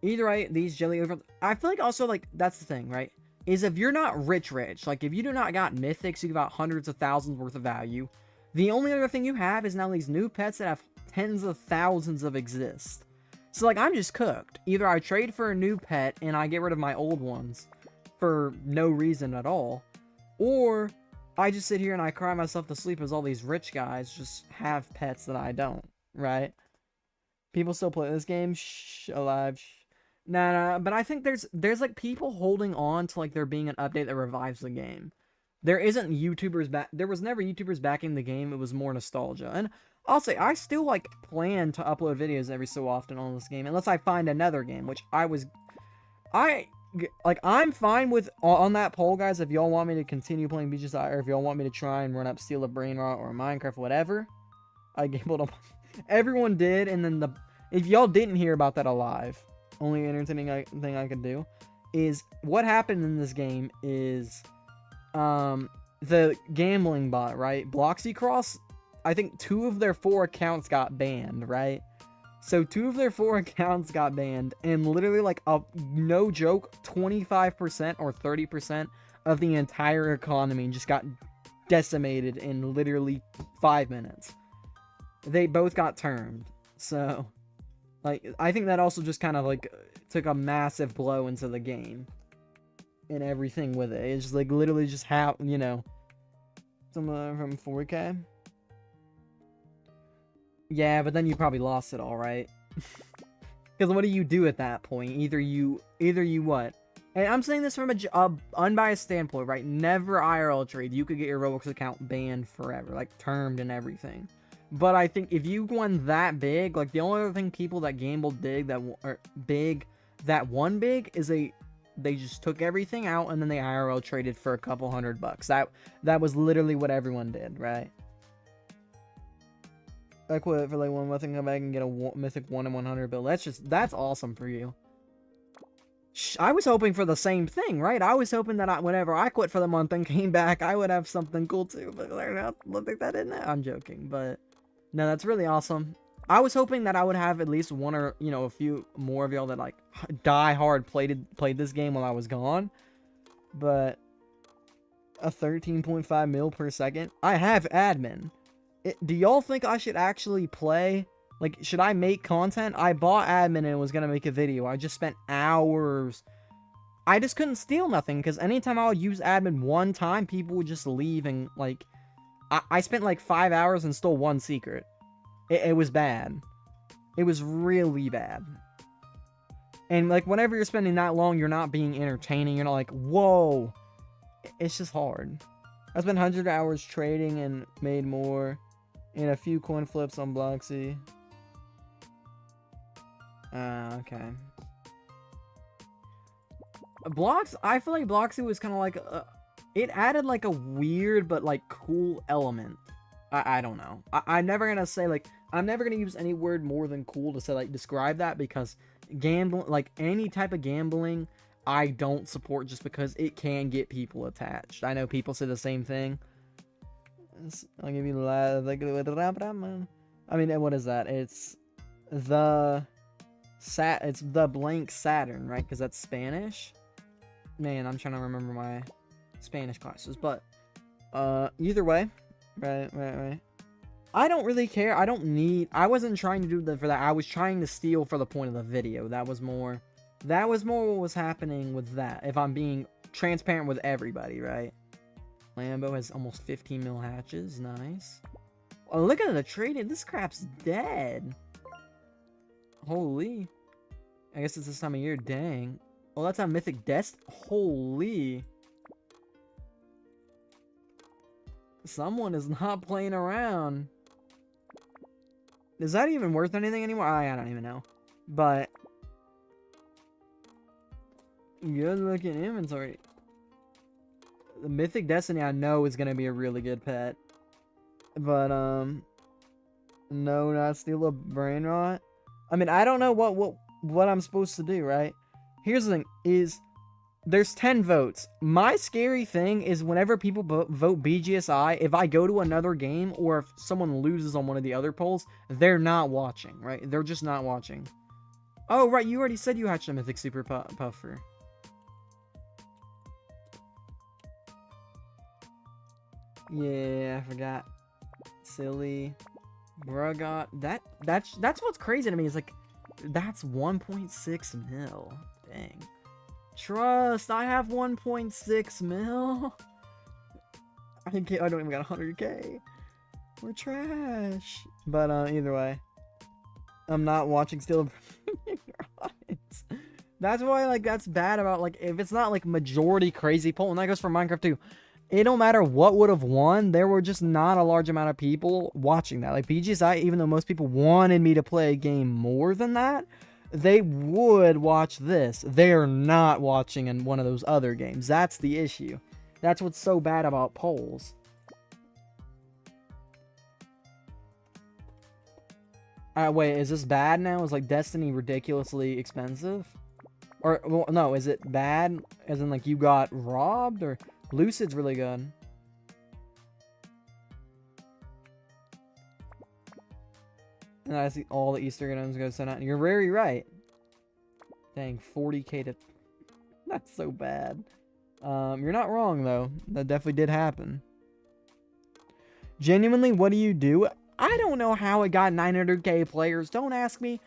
Either way, these jelly over... I feel like also, like, that's the thing, right? Is if you're not rich, like, if you do not got mythics, you got hundreds of thousands worth of value, the only other thing you have is now these new pets that have tens of thousands of exist. So, like, I'm just cooked. Either I trade for a new pet and I get rid of my old ones for no reason at all, or I just sit here and I cry myself to sleep as all these rich guys just have pets that I don't, right? People still play this game? Shh, alive, shh. Nah, but I think there's like people holding on to like there being an update that revives the game. There isn't YouTubers back. There was never YouTubers backing the game. It was more nostalgia. And I'll say I still like plan to upload videos every so often on this game, unless I find another game, which I'm fine with on that poll, guys. If y'all want me to continue playing BGSI, or if y'all want me to try and run up Steal a Brain Rot or Minecraft, whatever, I gambled on. Everyone did, and then if y'all didn't hear about that alive. Only entertaining thing I could do is what happened in this game is the gambling bot, right? Bloxy Cross, I think 2 of their 4 accounts got banned, right? So 2 of their 4 accounts got banned, and literally, like, no joke, 25% or 30% of the entire economy just got decimated in literally 5 minutes. They both got termed. So, like, I think that also just kind of, like, took a massive blow into the game. And everything with it. It's just, like, literally just how, you know, someone from 4K. Yeah, but then you probably lost it all, right? Because what do you do at that point? Either you what? And I'm saying this from a unbiased standpoint, right? Never IRL trade. You could get your Roblox account banned forever, like termed and everything. But I think if you won that big, like the only other thing people that gambled big that won big is they just took everything out and then they IRL traded for a couple $100. That was literally what everyone did, right? I quit for like 1 month and come back and get a mythic 1 in 100 build. That's awesome for you. I was hoping for the same thing, right? I was hoping that whenever I quit for the month and came back, I would have something cool too. But look like that didn't. I'm joking, but no, that's really awesome. I was hoping that I would have at least one or a few more of y'all that like die hard played this game while I was gone. But a 13.5 mil per second. I have admin. Do y'all think I should actually play? Like, should I make content? I bought admin and was gonna make a video. I just spent hours. I just couldn't steal nothing because anytime I would use admin one time, people would just leave and like. I spent like 5 hours and stole 1 secret. It was bad. It was really bad. And like whenever you're spending that long, you're not being entertaining. You're not like, whoa. It's just hard. I spent 100 hours trading and made more. And a few coin flips on Bloxy. Okay. I feel like Bloxy was kind of like it added like a weird but like cool element. I don't know. I'm never gonna say like I'm never gonna use any word more than cool to say like describe that because gambling, like any type of gambling, I don't support just because it can get people attached. I know people say the same thing. I'll give you the I mean, what is that? It's the blank Saturn, right? Because that's Spanish. Man, I'm trying to remember my Spanish classes, but either way, right. I don't really care. I wasn't trying to do that for that. I was trying to steal for the point of the video. That was more what was happening with that. If I'm being transparent with everybody, right? Lambo has almost 15 mil hatches. Nice. Oh, look at the trading. This crap's dead. Holy. I guess it's this time of year. Dang. Oh, that's on Mythic Dest. Holy. Someone is not playing around. Is that even worth anything anymore? I don't even know. But good looking inventory. The Mythic Destiny I know is gonna be a really good pet. But no, not steal a brain rot. I mean, I don't know what I'm supposed to do, right? Here's the thing, is there's 10 votes. My scary thing is whenever people vote BGSI, if I go to another game or if someone loses on one of the other polls, they're not watching, right? They're just not watching. Oh, right, you already said you hatched a Mythic Super Puffer. Yeah, I forgot. Silly. Brugot. That's what's crazy to me is like, that's 1.6 mil. Dang. Trust, I have 1.6 mil. I don't even got 100k. We're trash. But either way, I'm not watching still. That's why like that's bad about like if it's not like majority crazy poll, and that goes for Minecraft too. It don't matter what would have won, there were just not a large amount of people watching that. Like BGSI, even though most people wanted me to play a game more than that, they would watch this. They're not watching in one of those other games. That's the issue. That's what's so bad about polls. Wait, is this bad now? Is like Destiny ridiculously expensive? Or, well, no, is it bad as in like you got robbed? Or Lucid's really good. And I see all the Easter items go sent out. You're very right. Dang, 40k to... That's so bad. You're not wrong, though. That definitely did happen. Genuinely, what do you do? I don't know how it got 900k players. Don't ask me.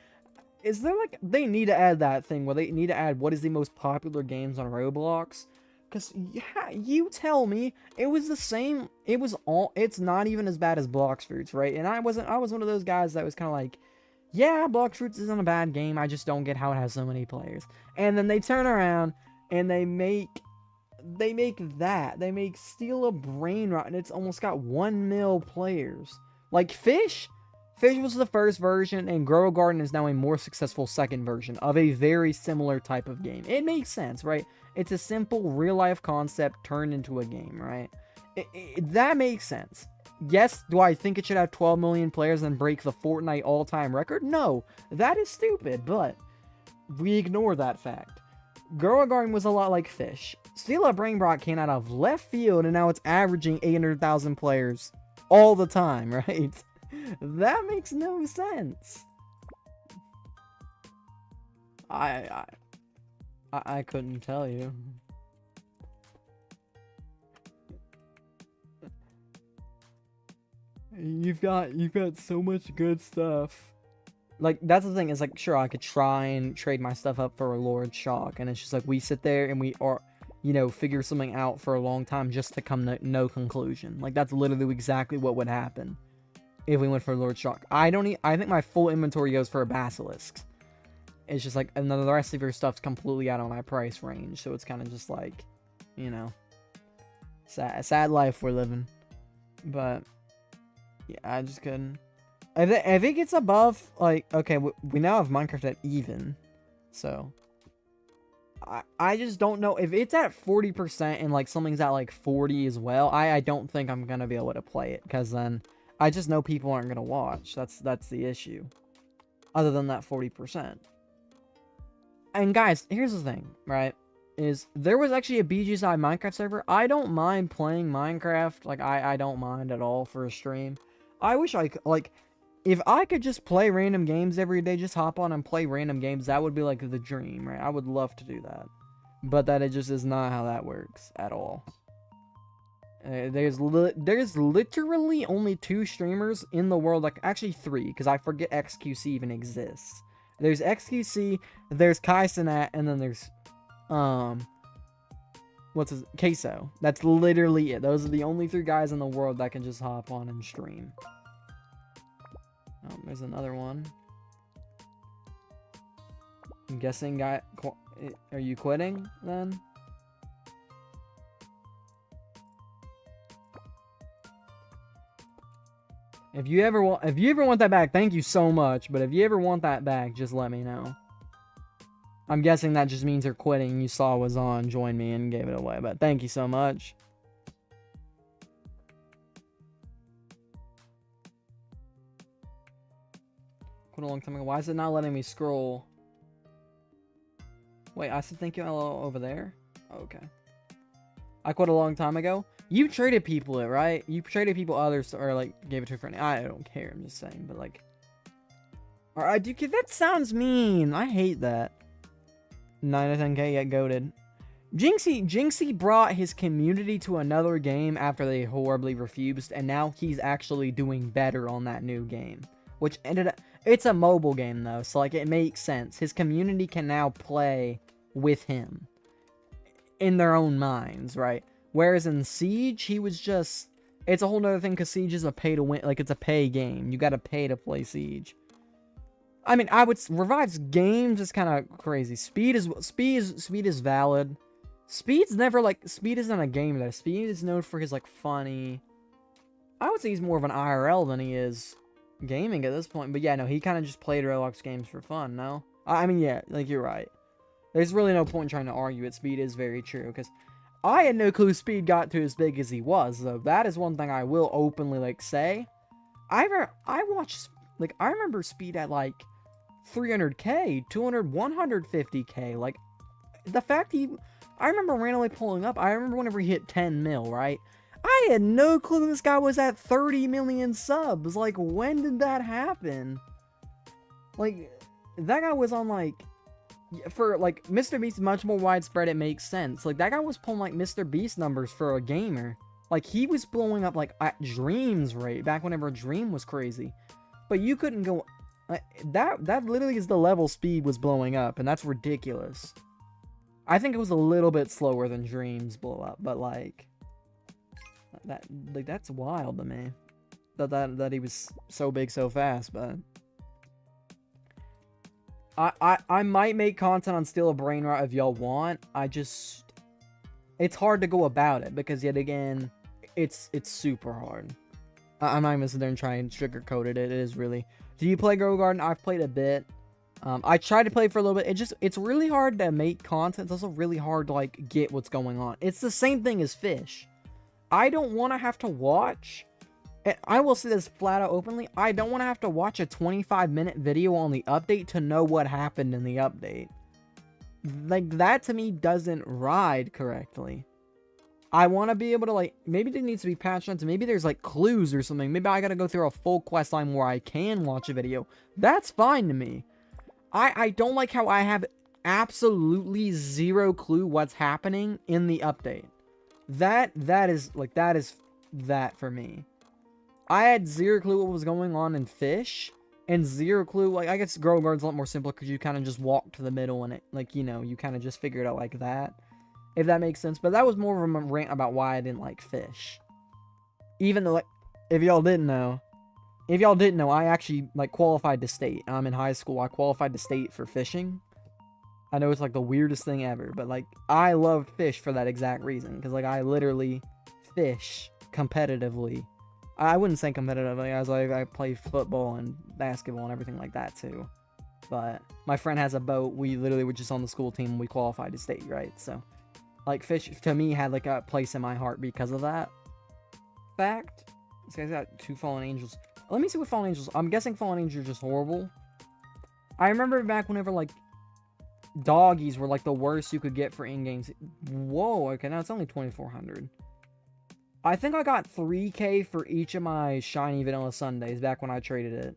Is there like... They need to add that thing where they need to add what is the most popular games on Roblox. Because, yeah, you tell me. It was the same... It was all... It's not even as bad as Blox Fruits, right? And I was one of those guys that was kind of like... Yeah, Blox Fruits isn't a bad game. I just don't get how it has so many players. And then they turn around and they make that. They make Steal a Brain Rot, and it's almost got 1 mil players. Like Fish was the first version, and Grow a Garden is now a more successful second version of a very similar type of game. It makes sense, right? It's a simple real-life concept turned into a game, right? That makes sense. Yes, do I think it should have 12 million players and break the Fortnite all-time record? No, that is stupid, but we ignore that fact. Grow a Garden was a lot like Fish. Steal a Brain Rot came out of left field, and now it's averaging 800,000 players all the time, right? That makes no sense. I couldn't tell you. You've got so much good stuff. Like, that's the thing, is like, sure, I could try and trade my stuff up for a Lord Shock, and it's just like, we sit there and we are, you know, figure something out for a long time just to come to no conclusion. Like, that's literally exactly what would happen if we went for Lord Shock. I think my full inventory goes for a Basilisk. It's just like, and then the rest of your stuff's completely out of my price range, so it's kind of just like, you know, sad life we're living. But yeah, I just couldn't. I think it's above, like, okay, we now have Minecraft at even, so I just don't know if it's at 40% and like something's at like 40 as well. I don't think I'm gonna be able to play it, because then I just know people aren't gonna watch. That's the issue. Other than that 40%. And guys, here's the thing, right? Is there was actually a BGSI Minecraft server. I don't mind playing Minecraft. Like, I don't mind at all for a stream. I wish I could, like, if I could just play random games every day, just hop on and play random games, that would be like the dream, right? I would love to do that. But that it just is not how that works at all. There's literally only 2 streamers in the world, like, actually 3, because I forget XQC even exists. There's XQC, there's Kaisenat, and then there's, Queso. That's literally it. Those are the only 3 guys in the world that can just hop on and stream. Oh, there's another one. I'm guessing, are you quitting, then? If you ever want that back, thank you so much. But if you ever want that back, just let me know. I'm guessing that just means you're quitting. You saw was on, joined me, and gave it away. But thank you so much. Quit a long time ago. Why is it not letting me scroll? Wait, I said thank you over there? Okay. I quit a long time ago. You traded people it, right? You traded people others, or like gave it to a friend. I don't care. I'm just saying, but like, alright, dude, that sounds mean. I hate that. 9 to 10k get goated. Jinxie brought his community to another game after they horribly refused, and now he's actually doing better on that new game, which ended up. It's a mobile game though, so like it makes sense. His community can now play with him in their own minds, right? Whereas in Siege, he was just... It's a whole nother thing, because Siege is a pay-to-win... Like, it's a pay game. You gotta pay to play Siege. I mean, Revive's games is kind of crazy. Speed is valid. Speed's never, like... Speed isn't a game, though. Speed is known for his, like, funny... I would say he's more of an IRL than he is gaming at this point. But yeah, no, he kind of just played Roblox games for fun, no? I mean, yeah, like, you're right. There's really no point in trying to argue it. Speed is very true, because... I had no clue Speed got to as big as he was, though. That is one thing I will openly, like, say. I remember Speed at, like, 300k, 200, 150k. Like, the fact I remember randomly pulling up. I remember whenever he hit 10 mil, right? I had no clue this guy was at 30 million subs. Like, when did that happen? Like, that guy was on, like, for, like, Mr. Beast much more widespread, it makes sense. Like, that guy was pulling, like, Mr. Beast numbers for a gamer. Like, he was blowing up, like, at Dream's rate, back whenever Dream was crazy. But you couldn't go... that literally is the level speed was blowing up, and that's ridiculous. I think it was a little bit slower than Dream's blow up, but, like... that's wild to me. That he was so big so fast, but... I might make content on Steal a Brain Rot if y'all want. It's hard to go about it, because yet again, it's super hard. I'm not even sitting there and try and sugarcoat it. It is really... Do you play Grow Garden? I've played a bit. I tried to play for a little bit. It's really hard to make content. It's also really hard to, like, get what's going on. It's the same thing as Fish. I don't want to have to watch... And I will say this flat out openly, I don't want to have to watch a 25-minute video on the update to know what happened in the update. Like, that to me doesn't ride correctly. I want to be able to, like, maybe there needs to be patched on to, maybe there's, like, clues or something. Maybe I gotta go through a full quest line where I can watch a video. That's fine to me. I don't like how I have absolutely zero clue what's happening in the update. That is that for me. I had zero clue what was going on in Fish, and zero clue, like, I guess Grow Garden's a lot more simpler because you kind of just walk to the middle and it, like, you know, you kind of just figure it out like that, if that makes sense. But that was more of a rant about why I didn't like Fish. Even though, like, if y'all didn't know, I actually, like, qualified to state. I'm in high school, I qualified to state for fishing. I know it's, like, the weirdest thing ever, but, like, I loved Fish for that exact reason, because, like, I literally fish competitively. I wouldn't say competitively, as I play football and basketball and everything like that too. But my friend has a boat. We literally were just on the school team. We qualified to state, right? So, like, Fish to me had, like, a place in my heart because of that fact. This guy's got 2 Fallen Angels. Let me see what Fallen Angels... I'm guessing Fallen Angels are just horrible. I remember back whenever, like, doggies were, like, the worst you could get for in-games. Whoa, okay, now it's only 2,400. I think I got 3K for each of my shiny vanilla sundaes back when I traded it.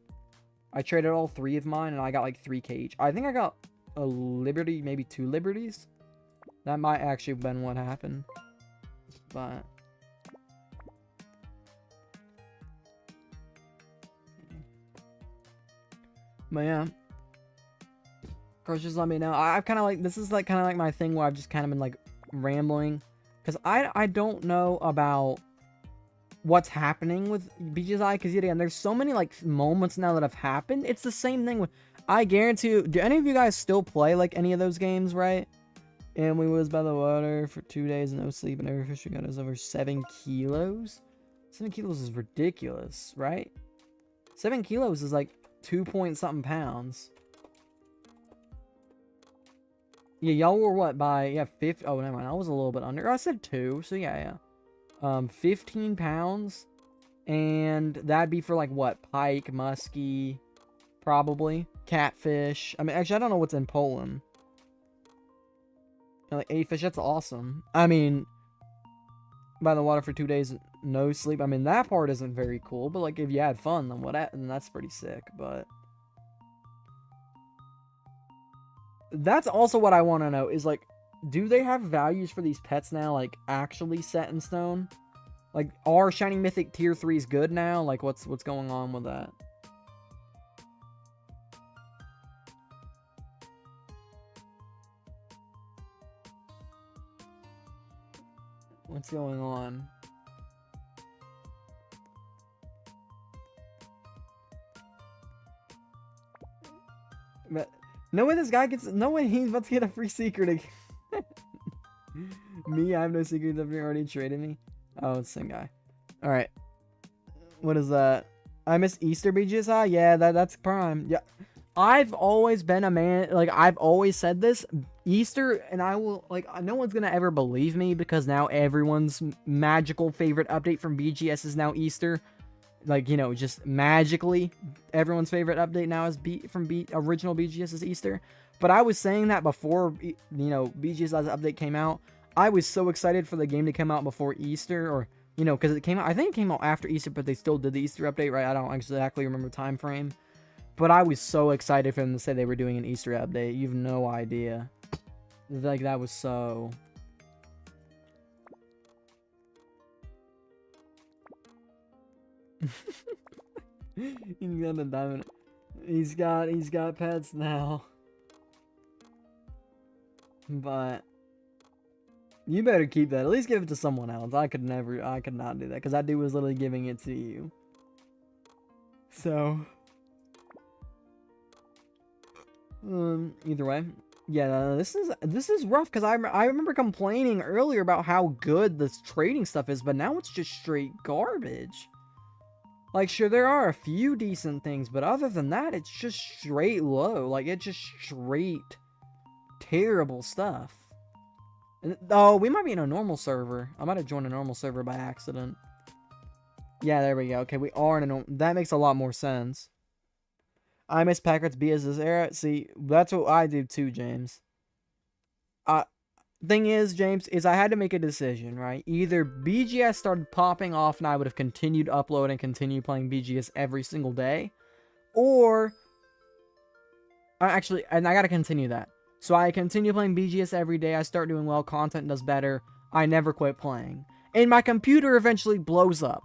I traded all 3 of mine and I got like 3K each. I think I got a Liberty, maybe 2 Liberties. That might actually have been what happened. But... yeah. Of course, just let me know. I've kind of like... This is like kind of like my thing where I've just kind of been like rambling. Because I don't know about what's happening with BGSI. Because yet again, there's so many like moments now that have happened. It's the same thing with... I guarantee you... Do any of you guys still play like any of those games, right? And we was by the water for 2 days, no sleep, and every fish we got is over 7 kilos? 7 kilos is ridiculous, right? 7 kilos is like 2-point-something pounds. Yeah, y'all were what, by, yeah, 50, oh, never mind, I was a little bit under, I said 2, so yeah. 15 pounds, and that'd be for, like, what, pike, muskie, probably, catfish, I mean, actually, I don't know what's in Poland. Like, 8 fish, that's awesome. I mean, by the water for 2 days, no sleep, I mean, that part isn't very cool, but, like, if you had fun, then that's pretty sick, but... That's also what I want to know, is, like, do they have values for these pets now, like, actually set in stone? Like, are Shiny Mythic Tier 3s good now? Like, what's going on with that? What's going on? But... no way this guy gets... no way he's about to get a free secret again. Me? I have no secrets if you already traded me. Oh, it's the same guy. Alright. What is that? I miss Easter BGSI? Yeah, that's prime. Yeah. I've always been a man... like, I've always said this. Easter, and I will... like, no one's gonna ever believe me because now everyone's magical favorite update from BGS is now Easter. Like, you know, just magically, everyone's favorite update now is original BGS is Easter. But I was saying that before, you know, BGS's update came out. I was so excited for the game to come out before Easter, or, you know, because it came out, I think it came out after Easter, but they still did the Easter update, right? I don't exactly remember the time frame. But I was so excited for them to say they were doing an Easter update. You've no idea. Like, that was so... He's got a diamond. He's got pets now. But you better keep that. At least give it to someone else. I could not do that because that dude was literally giving it to you. So either way, yeah, this is rough because I remember complaining earlier about how good this trading stuff is, but now it's just straight garbage. Like, sure, there are a few decent things, but other than that, it's just straight low. Like, it's just straight terrible stuff. Oh, we might be in a normal server. I might have joined a normal server by accident. Yeah, there we go. Okay, we are in a normal... That makes a lot more sense. I miss Packard's BS's era. See, that's what I do too, James. Thing is, James, is I had to make a decision, right? Either BGS started popping off and I would have continued uploading and continue playing BGS every single day, or actually, and I gotta continue that. So I continue playing BGS every day. I start doing well. Content does better. I never quit playing, and my computer eventually blows up.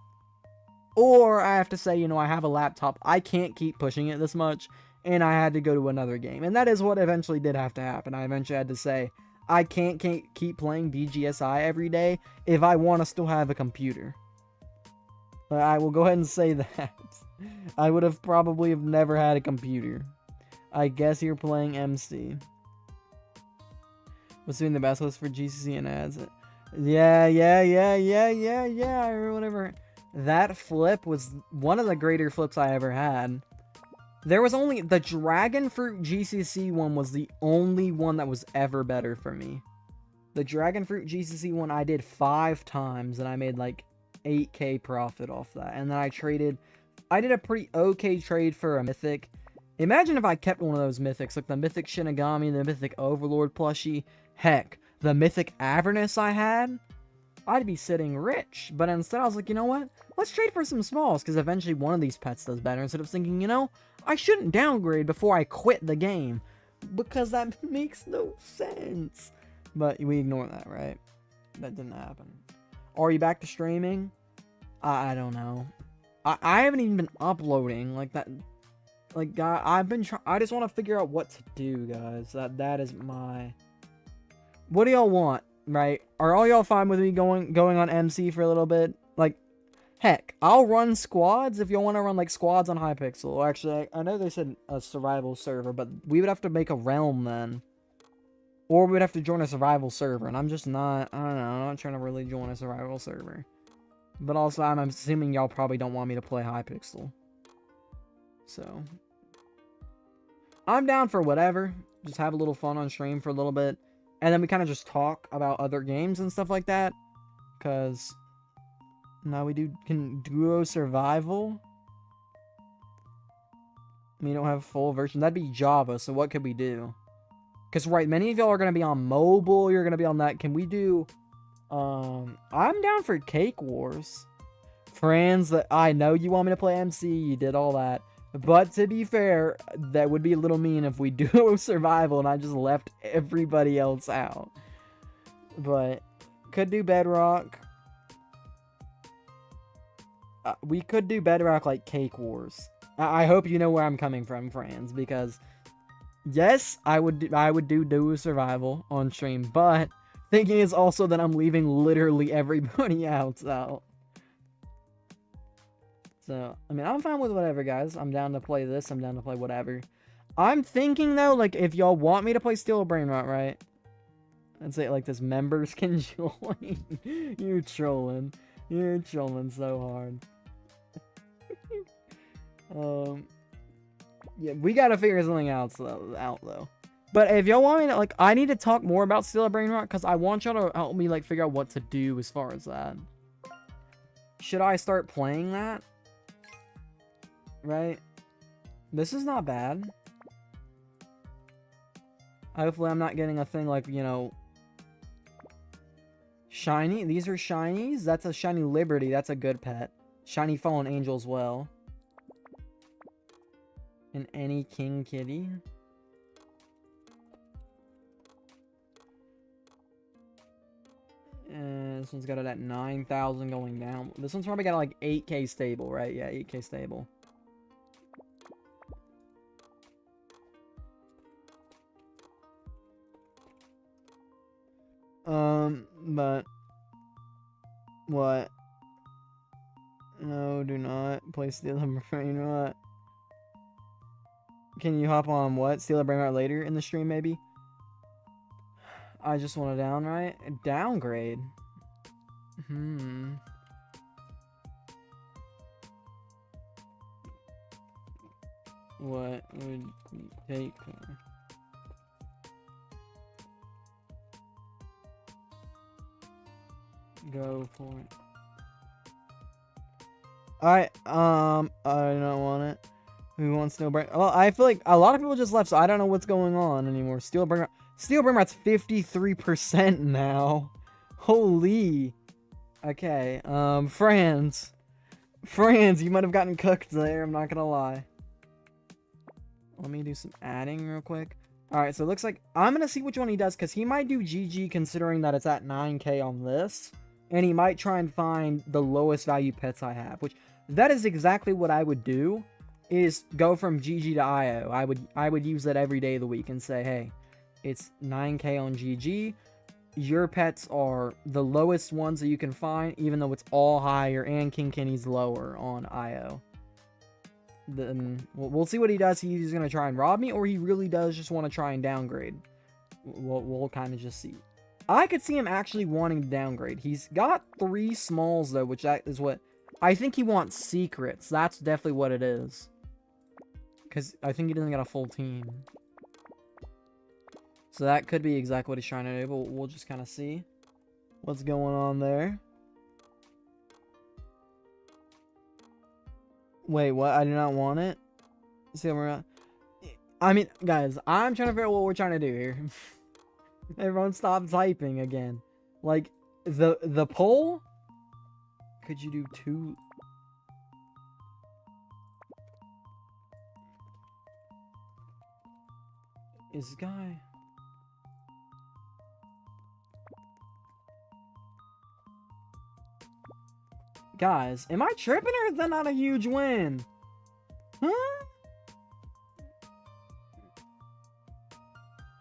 Or I have to say, you know, I have a laptop. I can't keep pushing it this much, and I had to go to another game, and that is what eventually did have to happen. I eventually had to say, I can't keep playing BGSI every day if I want to still have a computer. But I will go ahead and say that. I would have probably never had a computer. I guess you're playing MC. What's doing the best list for GCC and ads? Yeah, or whatever. That flip was one of the greater flips I ever had. There was only... The Dragon Fruit GCC one was the only one that was ever better for me. The Dragon Fruit GCC one I did 5 times, and I made like 8k profit off that. And then I traded... I did a pretty okay trade for a Mythic. Imagine if I kept one of those Mythics, like the Mythic Shinigami, the Mythic Overlord plushie. Heck, the Mythic Avernus I had. I'd be sitting rich. But instead I was like, you know what? Let's trade for some smalls, because eventually one of these pets does better. Instead of thinking, you know, I shouldn't downgrade before I quit the game, because that makes no sense. But we ignore that, right? That didn't happen. Are you back to streaming? I don't know. I haven't even been uploading like that. Like, I've been I just want to figure out what to do, guys. That is my... What do y'all want, right? Are all y'all fine with me going on MC for a little bit? Like, heck, I'll run squads if y'all want to run, like, squads on Hypixel. Actually, I know they said a survival server, but we would have to make a realm then. Or we would have to join a survival server, and I'm just not, I don't know, I'm not trying to really join a survival server. But also, I'm assuming y'all probably don't want me to play Hypixel. So, I'm down for whatever. Just have a little fun on stream for a little bit. And then we kind of just talk about other games and stuff like that. Because now we can duo survival. We don't have a full version. That'd be Java, so what could we do? Because, right, many of y'all are going to be on mobile. You're going to be on that. Can we do... I'm down for Cake Wars. Friends, that I know you want me to play MC. You did all that. But to be fair, that would be a little mean if we do survival and I just left everybody else out. But could do Bedrock. We could do Bedrock like Cake Wars. I hope you know where I'm coming from, friends, because yes, I would do duo survival on stream, but thinking is also that I'm leaving literally everybody else out. So, I mean, I'm fine with whatever, guys. I'm down to play this. I'm down to play whatever. I'm thinking, though, like, if y'all want me to play Steel Brain Rot, right? I'd say, like, this members can join. You're trolling. You're trolling so hard. Yeah, we gotta figure something else out, though. But if y'all want me to, like, I need to talk more about Steel Brain Rot, because I want y'all to help me, like, figure out what to do as far as that. Should I start playing that? Right? This is not bad. Hopefully I'm not getting a thing like, you know... Shiny? These are shinies? That's a shiny Liberty. That's a good pet. Shiny Fallen Angel as well. in any king kitty. And this one's got it at 9,000 going down. This one's probably got like 8K stable, right? Yeah, 8K stable. But what? No, do not play Steal a Brain Rot. Can you hop on what? Steal a Brain Rot later in the stream, maybe? I just want to downgrade. What would you take? Go for it. I don't want it. Who wants Steel Brain? Well, I feel like a lot of people just left, so I don't know what's going on anymore. Steel Brain Rat's 53% now. Holy. Okay. Franz, you might have gotten cooked there. I'm not gonna lie. Let me do some adding real quick. All right, so it looks like I'm gonna see which one he does, because he might do GG considering that it's at 9K on this. And he might try and find the lowest value pets I have, which that is exactly what I would do, is go from GG to IO. I would use that every day of the week and say, hey, it's 9K on GG. Your pets are the lowest ones that you can find, even though it's all higher and King Kenny's lower on IO. Then we'll see what he does. He's going to try and rob me, or he really does just want to try and downgrade. We'll kind of just see. I could see him actually wanting to downgrade. He's got 3 smalls, though, which that is what... I think he wants secrets. That's definitely what it is. Because I think he doesn't got a full team. So that could be exactly what he's trying to do, but we'll just kind of see what's going on there. Wait, what? I do not want it? See, I mean, guys, I'm trying to figure out what we're trying to do here. Everyone stop typing again. Like, the poll? Could you do 2? Is guy... Guys, am I tripping, or is that not a huge win? Huh?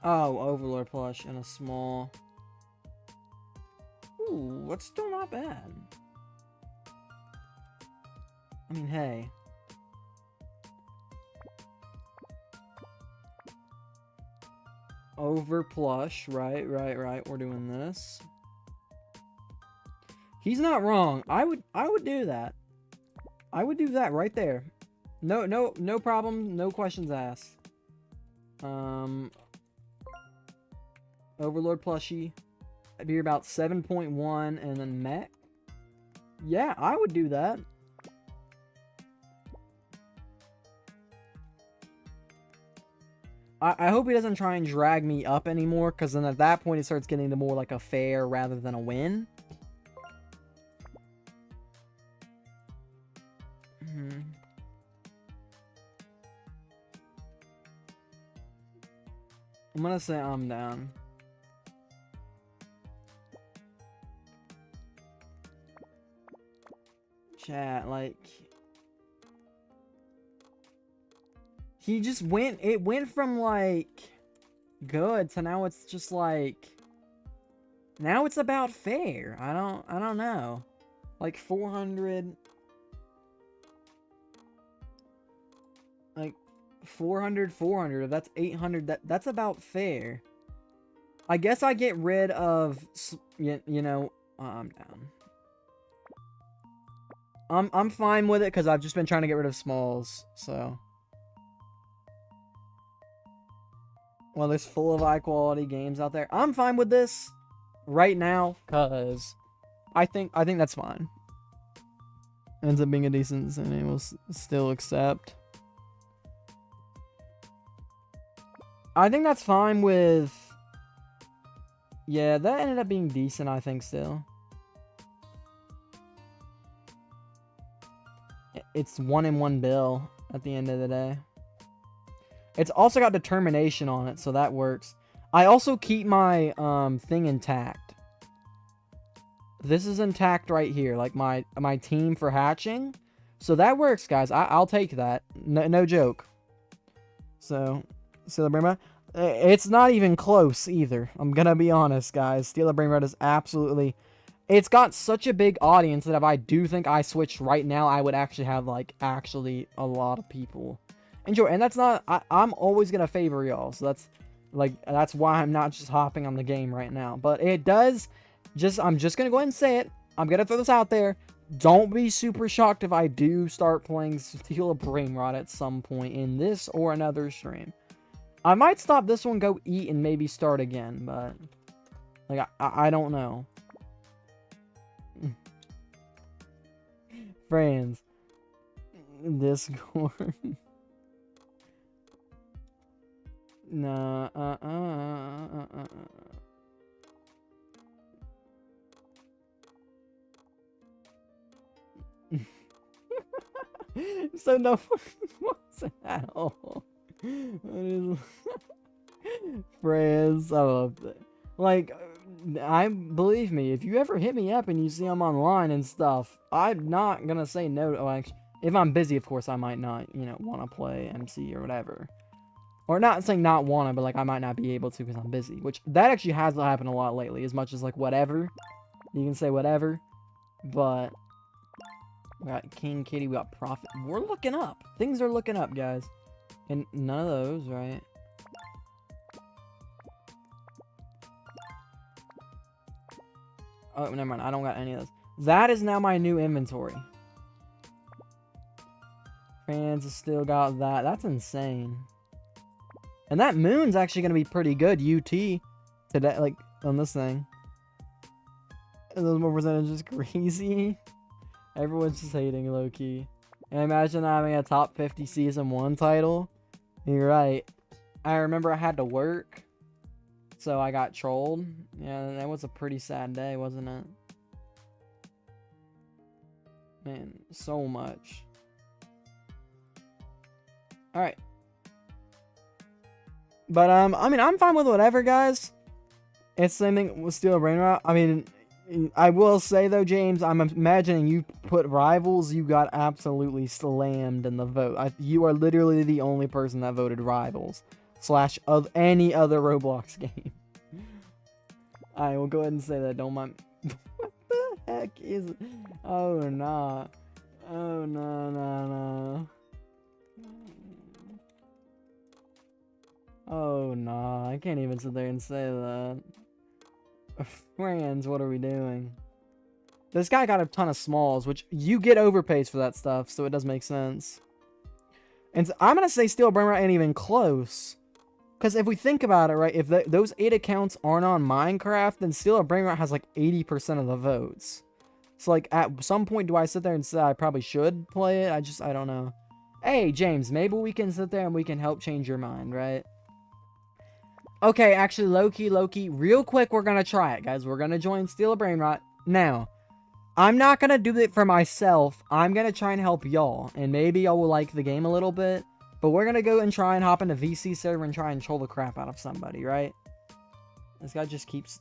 Oh, Overlord plush and a small. Ooh, that's still not bad. I mean, hey. Over plush, right. We're doing this. He's not wrong. I would do that. I would do that right there. No problem. No questions asked. Overlord plushie. I'd be about 7.1 and then mech. Yeah, I would do that. I hope he doesn't try and drag me up anymore, because then at that point it starts getting to more like a fair rather than a win. I'm gonna say I'm down. Chat, like... He just went... It went from, like... good to now it's just, like... Now it's about fair. I don't know. Like, 400... Like... 400, that's 800, that's about fair. I guess I get rid of, you know, I'm down. I'm fine with it, because I've just been trying to get rid of smalls, so. Well, there's full of high quality games out there. I'm fine with this right now, because I think that's fine. Ends up being a decent, and it will still accept. I think that's fine with... Yeah, that ended up being decent, I think, still. It's 1 in 1 bill at the end of the day. It's also got determination on it, so that works. I also keep my thing intact. This is intact right here, like my team for hatching. So that works, guys. I'll take that. No joke. So, Steal Brain Rot. It's not even close either. I'm gonna be honest, guys. Steal Brain Rot is absolutely... It's got such a big audience that if I do think I switched right now, I would actually have, like, actually a lot of people enjoy. And that's not... I'm always gonna favor y'all. So that's, like, that's why I'm not just hopping on the game right now. But it does... I'm just gonna go ahead and say it. I'm gonna throw this out there. Don't be super shocked if I do start playing Steal a Brain Rot at some point in this or another stream. I might stop this one, go eat, and maybe start again, but... Like, I don't know. Friends. Discord. Nah, So no wasn't at all. Friends, I love that. Like, believe me, if you ever hit me up and you see I'm online and stuff, I'm not gonna say no. Oh, actually, if I'm busy, of course, I might not, you know, want to play MC or whatever. Or not saying not want to, but like I might not be able to because I'm busy. Which that actually has happened a lot lately. As much as like whatever, you can say whatever, but. We got King Kitty, we got Prophet. We're looking up. Things are looking up, guys. And none of those, right? Oh, never mind. I don't got any of those. That is now my new inventory. Fans have still got that. That's insane. And that moon's actually going to be pretty good. UT today, like, on this thing. And those more percentages crazy. Everyone's just hating low-key. And imagine having a top 50 season 1 title. You're right. I remember I had to work. So I got trolled. Yeah, that was a pretty sad day, wasn't it? Man, so much. Alright. But, I mean, I'm fine with whatever, guys. It's the same thing with Steal a Brain Rot. I mean... I will say, though, James, I'm imagining you put Rivals, you got absolutely slammed in the vote. You are literally the only person that voted Rivals. / of any other Roblox game. I will go ahead and say that, don't mind. What the heck is it? Oh, nah. Oh, no. Oh, nah. I can't even sit there and say that. Friends, what are we doing? This guy got a ton of smalls, which you get overpays for that stuff, so it does make sense. And so I'm gonna say Steal Brain Rot ain't even close. Because if we think about it, right, if those 8 accounts aren't on Minecraft, then Steal a Brain Rot has like 80% of the votes. So like at some point do I sit there and say I probably should play it? I don't know. Hey, James, maybe we can sit there and we can help change your mind, right? Okay, actually, low-key, real quick, we're gonna try it, guys. We're gonna join Steal a Brain Rot. Now, I'm not gonna do it for myself. I'm gonna try and help y'all, and maybe y'all will like the game a little bit. But we're gonna go and try and hop into VC server and try and troll the crap out of somebody, right? This guy just keeps...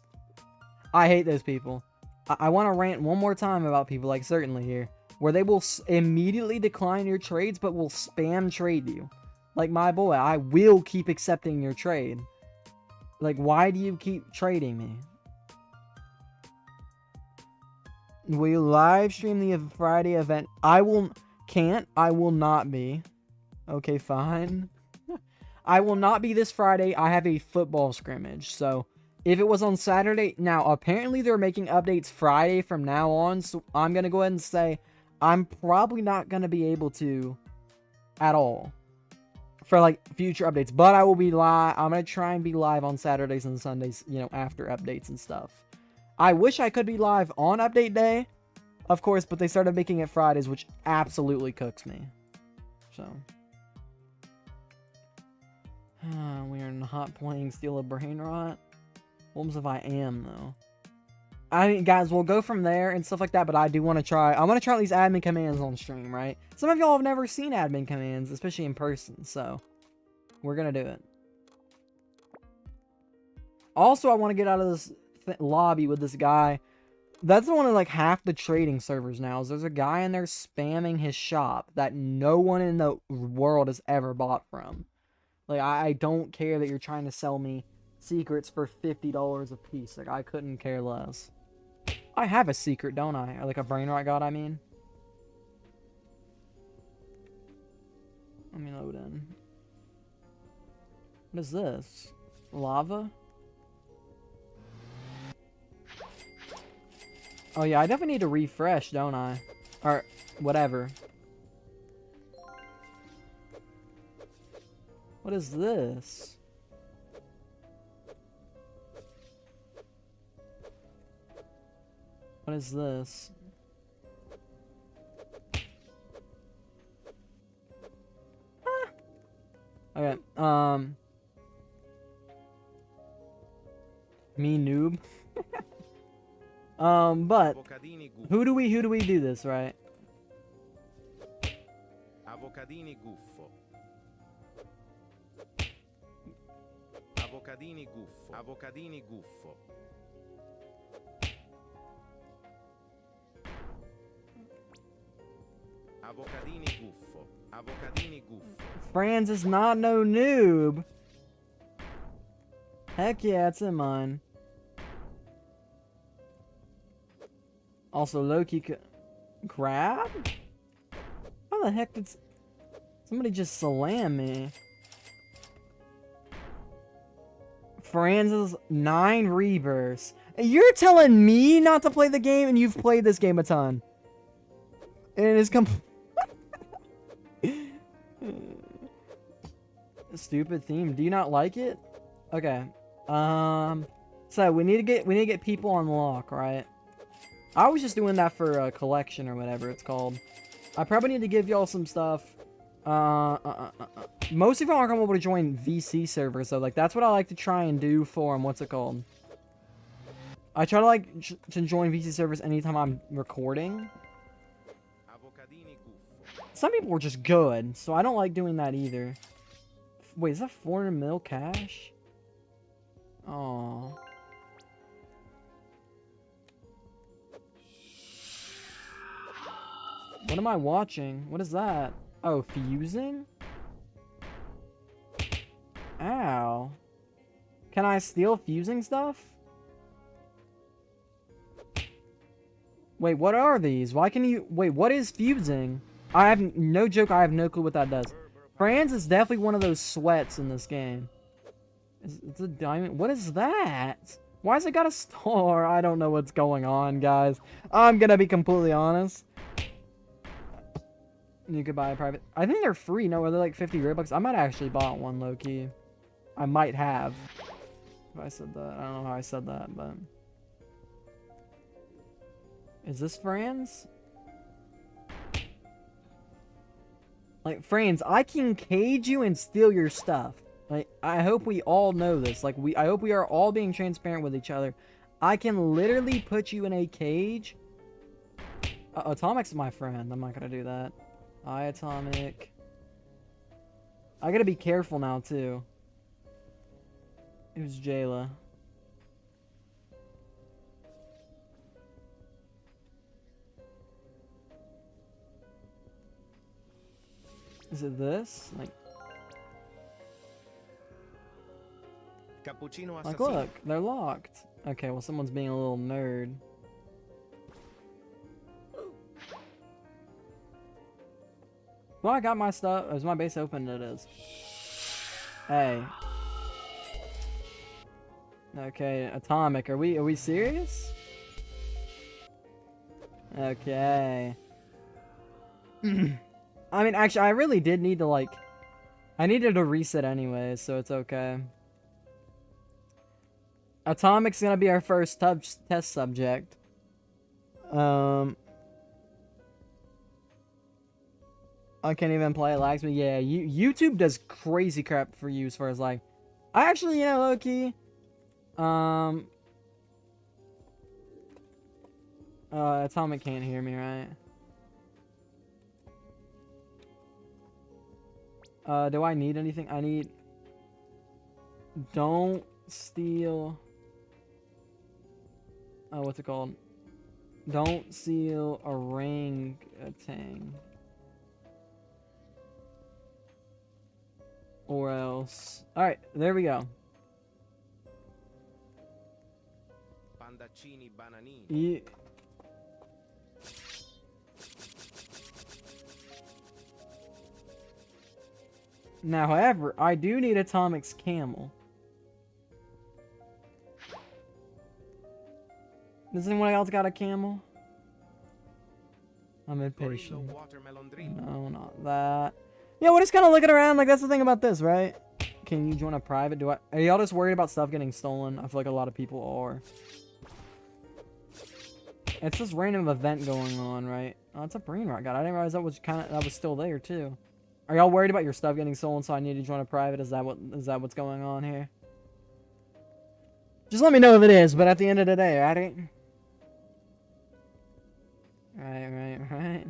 I hate those people. I want to rant one more time about people like Certainly here, where they will immediately decline your trades, but will spam trade you. Like my boy, I will keep accepting your trade. Like, why do you keep trading me? Will you live stream the Friday event? I will not be. Okay, fine. I will not be this Friday. I have a football scrimmage. So, if it was on Saturday... Now, apparently they're making updates Friday from now on. So, I'm going to go ahead and say I'm probably not going to be able to at all. For like future updates, but I will be live. I'm gonna try and be live on Saturdays and Sundays, you know, after updates and stuff. I wish I could be live on update day, of course, but they started making it Fridays, which absolutely cooks me. So, we are not playing Steal a Brain Rot. What if I am though? I mean, guys, we'll go from there and stuff like that, but I do want to try. I want to try these admin commands on stream, right? Some of y'all have never seen admin commands, especially in person, so. We're gonna do it. Also, I want to get out of this lobby with this guy. That's one of like half the trading servers now. Is there's a guy in there spamming his shop that no one in the world has ever bought from. Like, I don't care that you're trying to sell me secrets for $50 a piece. Like, I couldn't care less. I have a secret, don't I? Or like a brain rot god, I mean. Let me load in. What is this? Lava? Oh yeah, I definitely need to refresh, don't I? Or whatever. What is this? What is this? Ah. Okay, me noob. But who do we do this, right? Avocadini guffo. Avocadini guffo. Avocadini guffo. Avocadini guffo. Avocadini guffo. Franz is not no noob. Heck yeah, it's in mine. Also, Loki grab? How the heck did somebody just slam me? Franz's 9 rebirths. You're telling me not to play the game, and you've played this game a ton. And it is stupid theme. Do you not like it? Okay. So we need to get people unlocked, right? I was just doing that for a collection or whatever it's called. I probably need to give y'all some stuff. Most of y'all aren't gonna be able to join VC servers, though. Like, that's what I like to try and do for them. What's it called? I try to, like, to join VC servers anytime I'm recording. Some people are just good, so I don't like doing that either. Wait, is that 400 mil cash? Oh. What am I watching? What is that? Oh, fusing? Ow. Can I steal fusing stuff? Wait, what are these? Why can you... Wait, what is fusing? I have... No joke, I have no clue what that does. Franz is definitely one of those sweats in this game. It's a diamond... What is that? Why has it got a star? I don't know what's going on, guys. I'm gonna be completely honest. You could buy a private... I think they're free. No, are they like 50 Robux? I might have actually bought one, low-key. I might have. If I said that. I don't know how I said that, but... Is this Franz? Like, Franz, I can cage you and steal your stuff. Like, I hope we all know this. Like, I hope we are all being transparent with each other. I can literally put you in a cage. Atomic's my friend. I'm not gonna do that. Hi, Atomic. I gotta be careful now, too. Who's Jayla? Is it this? Like, Cappuccino like, assassino. look, they're locked. Okay, well, someone's being a little nerd. Well, I got my stuff. Is my base open? It is. Hey. Okay, Atomic. Are we serious? Okay. I mean, actually, I really did need to, like... I needed to reset anyway, so it's okay. Atomic's gonna be our first test subject. I can't even play it, lags me. Yeah, YouTube does crazy crap for you as far as, like... I actually, yeah, low-key... Atomic can't hear me, right? Do I need anything? I need Don't steal. Oh, what's it called? Don't steal orangutan. Or else. Alright, there we go. Pandaccini bananini. You... Now, however, I do need Atomic's camel. Does anyone else got a camel? I'm impatient. Gorillo watermelon drink. No, not that. Yeah, we're just kind of looking around. Like, that's the thing about this, right? Can you join a private? Are y'all just worried about stuff getting stolen? I feel like a lot of people are. It's this random event going on, right? Oh, it's a brain rot. God, I didn't realize that was still there too. Are y'all worried about your stuff getting stolen? So I need to join a private. Is that what's going on here? Just let me know if it is. But at the end of the day, right? Right. Alright.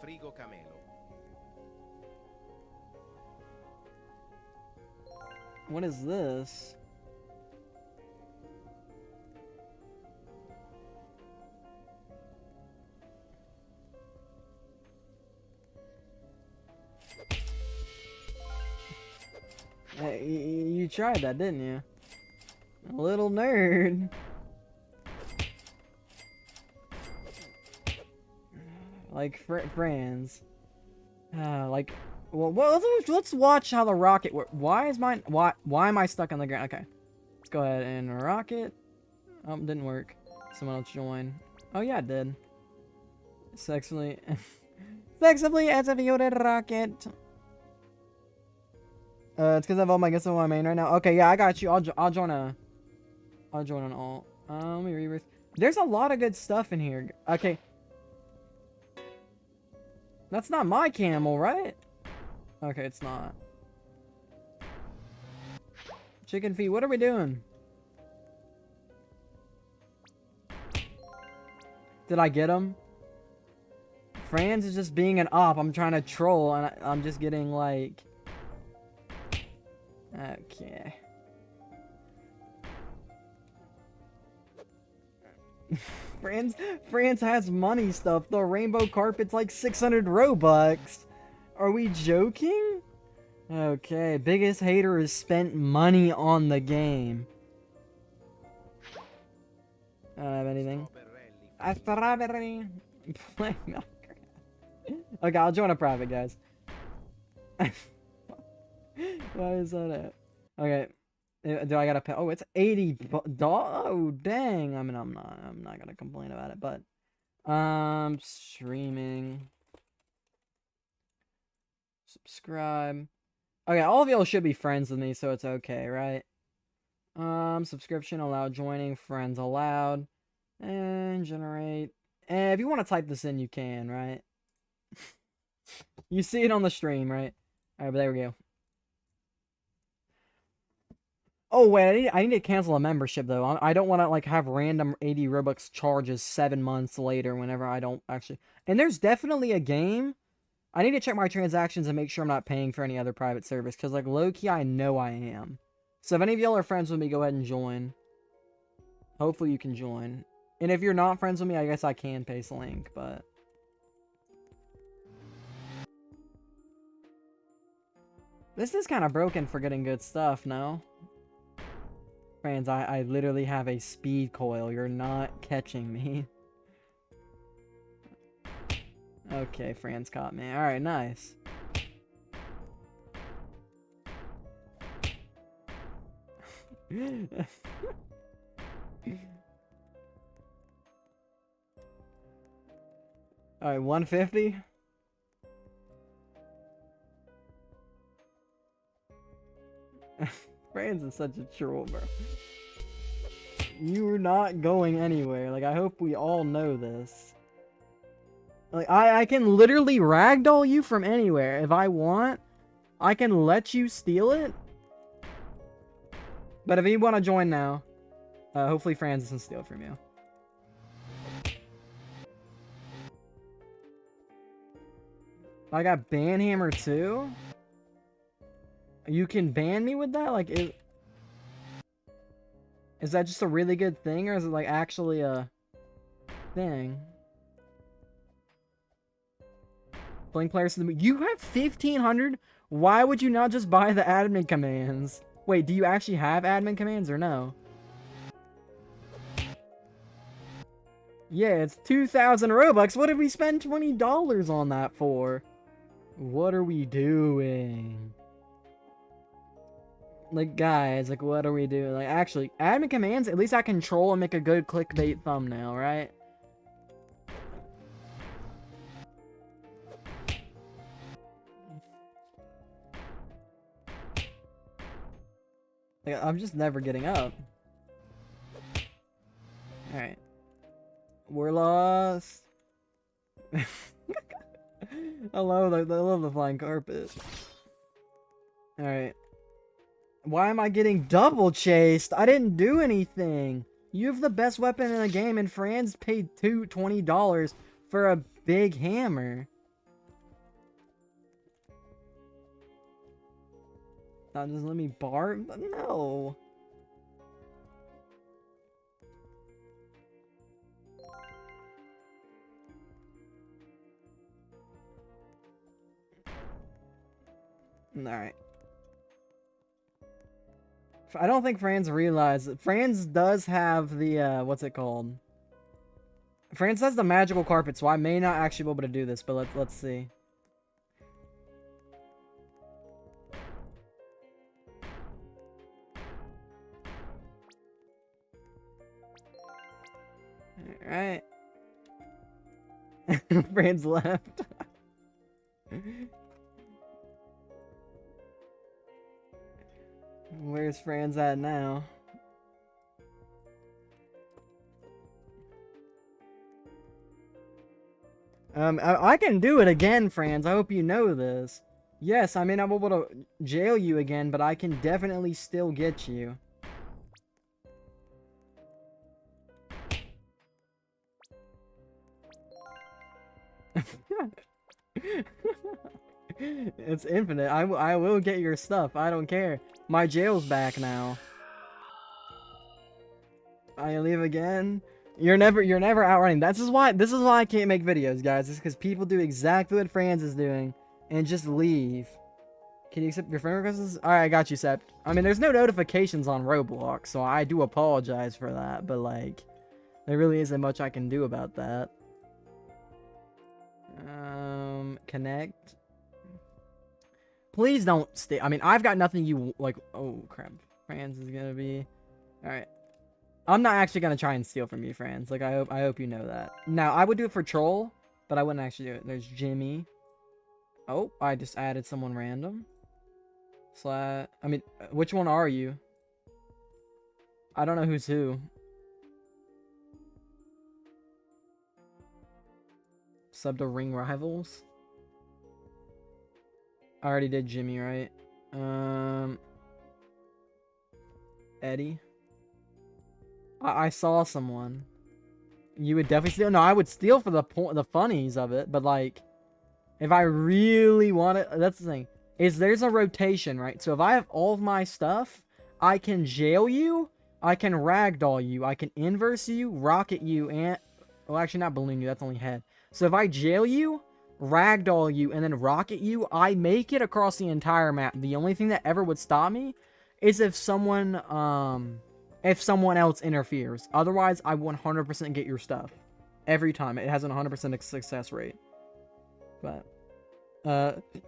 Frigo camelo. What is this? Hey, you tried that, didn't you? A little nerd. Like friends. Like, well, let's watch how the rocket works. Why am I stuck on the ground? Okay, let's go ahead and rocket. Oh, didn't work. Someone else join. Oh yeah, it did. Sexually executed rocket. It's because I have all my guests on my main right now. Okay, yeah, I got you. I'll join an alt. Let me rebirth. There's a lot of good stuff in here. Okay. That's not my camel, right? Okay, it's not. Chicken feet, what are we doing? Did I get him? Franz is just being an op. I'm trying to troll, and I'm just getting, like... Okay. France has money stuff. The rainbow carpet's like 600 Robux. Are we joking? Okay, biggest hater has spent money on the game. I don't have anything. Strawberry. Okay, I'll join a private, guys. Why is that at? Okay. Do I gotta pay? Oh, it's $80. Oh, dang. I mean, I'm not gonna complain about it, but streaming. Subscribe. Okay, all of y'all should be friends with me, so it's okay, right? Subscription allowed, joining, friends allowed, and generate. And if you want to type this in, you can, right? You see it on the stream, right? All right, but there we go. Oh wait, I need to cancel a membership though. I don't want to like have random 80 Robux charges 7 months later whenever I don't actually. And there's definitely a game. I need to check my transactions and make sure I'm not paying for any other private service because like low key I know I am. So if any of y'all are friends with me, go ahead and join. Hopefully you can join. And if you're not friends with me, I guess I can paste a link, but this is kind of broken for getting good stuff, no? Friends, I literally have a speed coil. You're not catching me. Okay, Franz caught me. Alright, nice. Alright, 150? Franz is such a troll, bro. You're not going anywhere. Like, I hope we all know this. Like, I can literally ragdoll you from anywhere. If I want, I can let you steal it. But if you want to join now, hopefully Franz doesn't steal from you. I got ban hammer too? You can ban me with that? Like, is that just a really good thing, or is it like actually a thing? Playing players to the you have 1,500? Why would you not just buy the admin commands? Wait, do you actually have admin commands or no? Yeah, it's 2,000 Robux. What did we spend $20 on that for? What are we doing? Like, guys, like, what are we doing? Like, actually, admin commands, at least I control and make a good clickbait thumbnail, right? Like, I'm just never getting up. Alright. We're lost. I love the flying carpet. Alright. Why am I getting double chased? I didn't do anything. You have the best weapon in the game, and Franz paid $20 for a big hammer. Now just let me bar? No. Alright. I don't think Franz realized that Franz does have the, what's it called? Franz has the magical carpet, so I may not actually be able to do this, but let's see. Alright. Franz left. Where's Franz at now? I can do it again, Franz. I hope you know this. Yes, I may not be able to jail you again, but I can definitely still get you. It's infinite. I will get your stuff. I don't care. My jail's back now. I leave again. You're never outrunning. This is why I can't make videos, guys. It's because people do exactly what Franz is doing and just leave. Can you accept your friend requests? Alright, I got you, Sept. I mean, there's no notifications on Roblox, so I do apologize for that, but like, there really isn't much I can do about that. Connect. Please don't stay. I mean, I've got nothing you like. Oh crap, Franz is gonna be. All right, I'm not actually gonna try and steal from you, Franz. Like I hope you know that. Now I would do it for troll, but I wouldn't actually do it. There's Jimmy. Oh, I just added someone random. I mean, which one are you? I don't know who's who. Sub to Ring Rivals. I already did Jimmy, right? Eddie. I saw someone. You would definitely steal. No, I would steal for the funnies of it, but like, if I really want it, that's the thing. Is there's a rotation, right? So if I have all of my stuff, I can jail you, I can ragdoll you, I can inverse you, rocket you, and well, actually not balloon you. That's only head. So if I jail you, ragdoll you, and then rocket you, I make it across the entire map. The only thing that ever would stop me is if someone else interferes. Otherwise, I 100% get your stuff. Every time. It has a 100% success rate. But,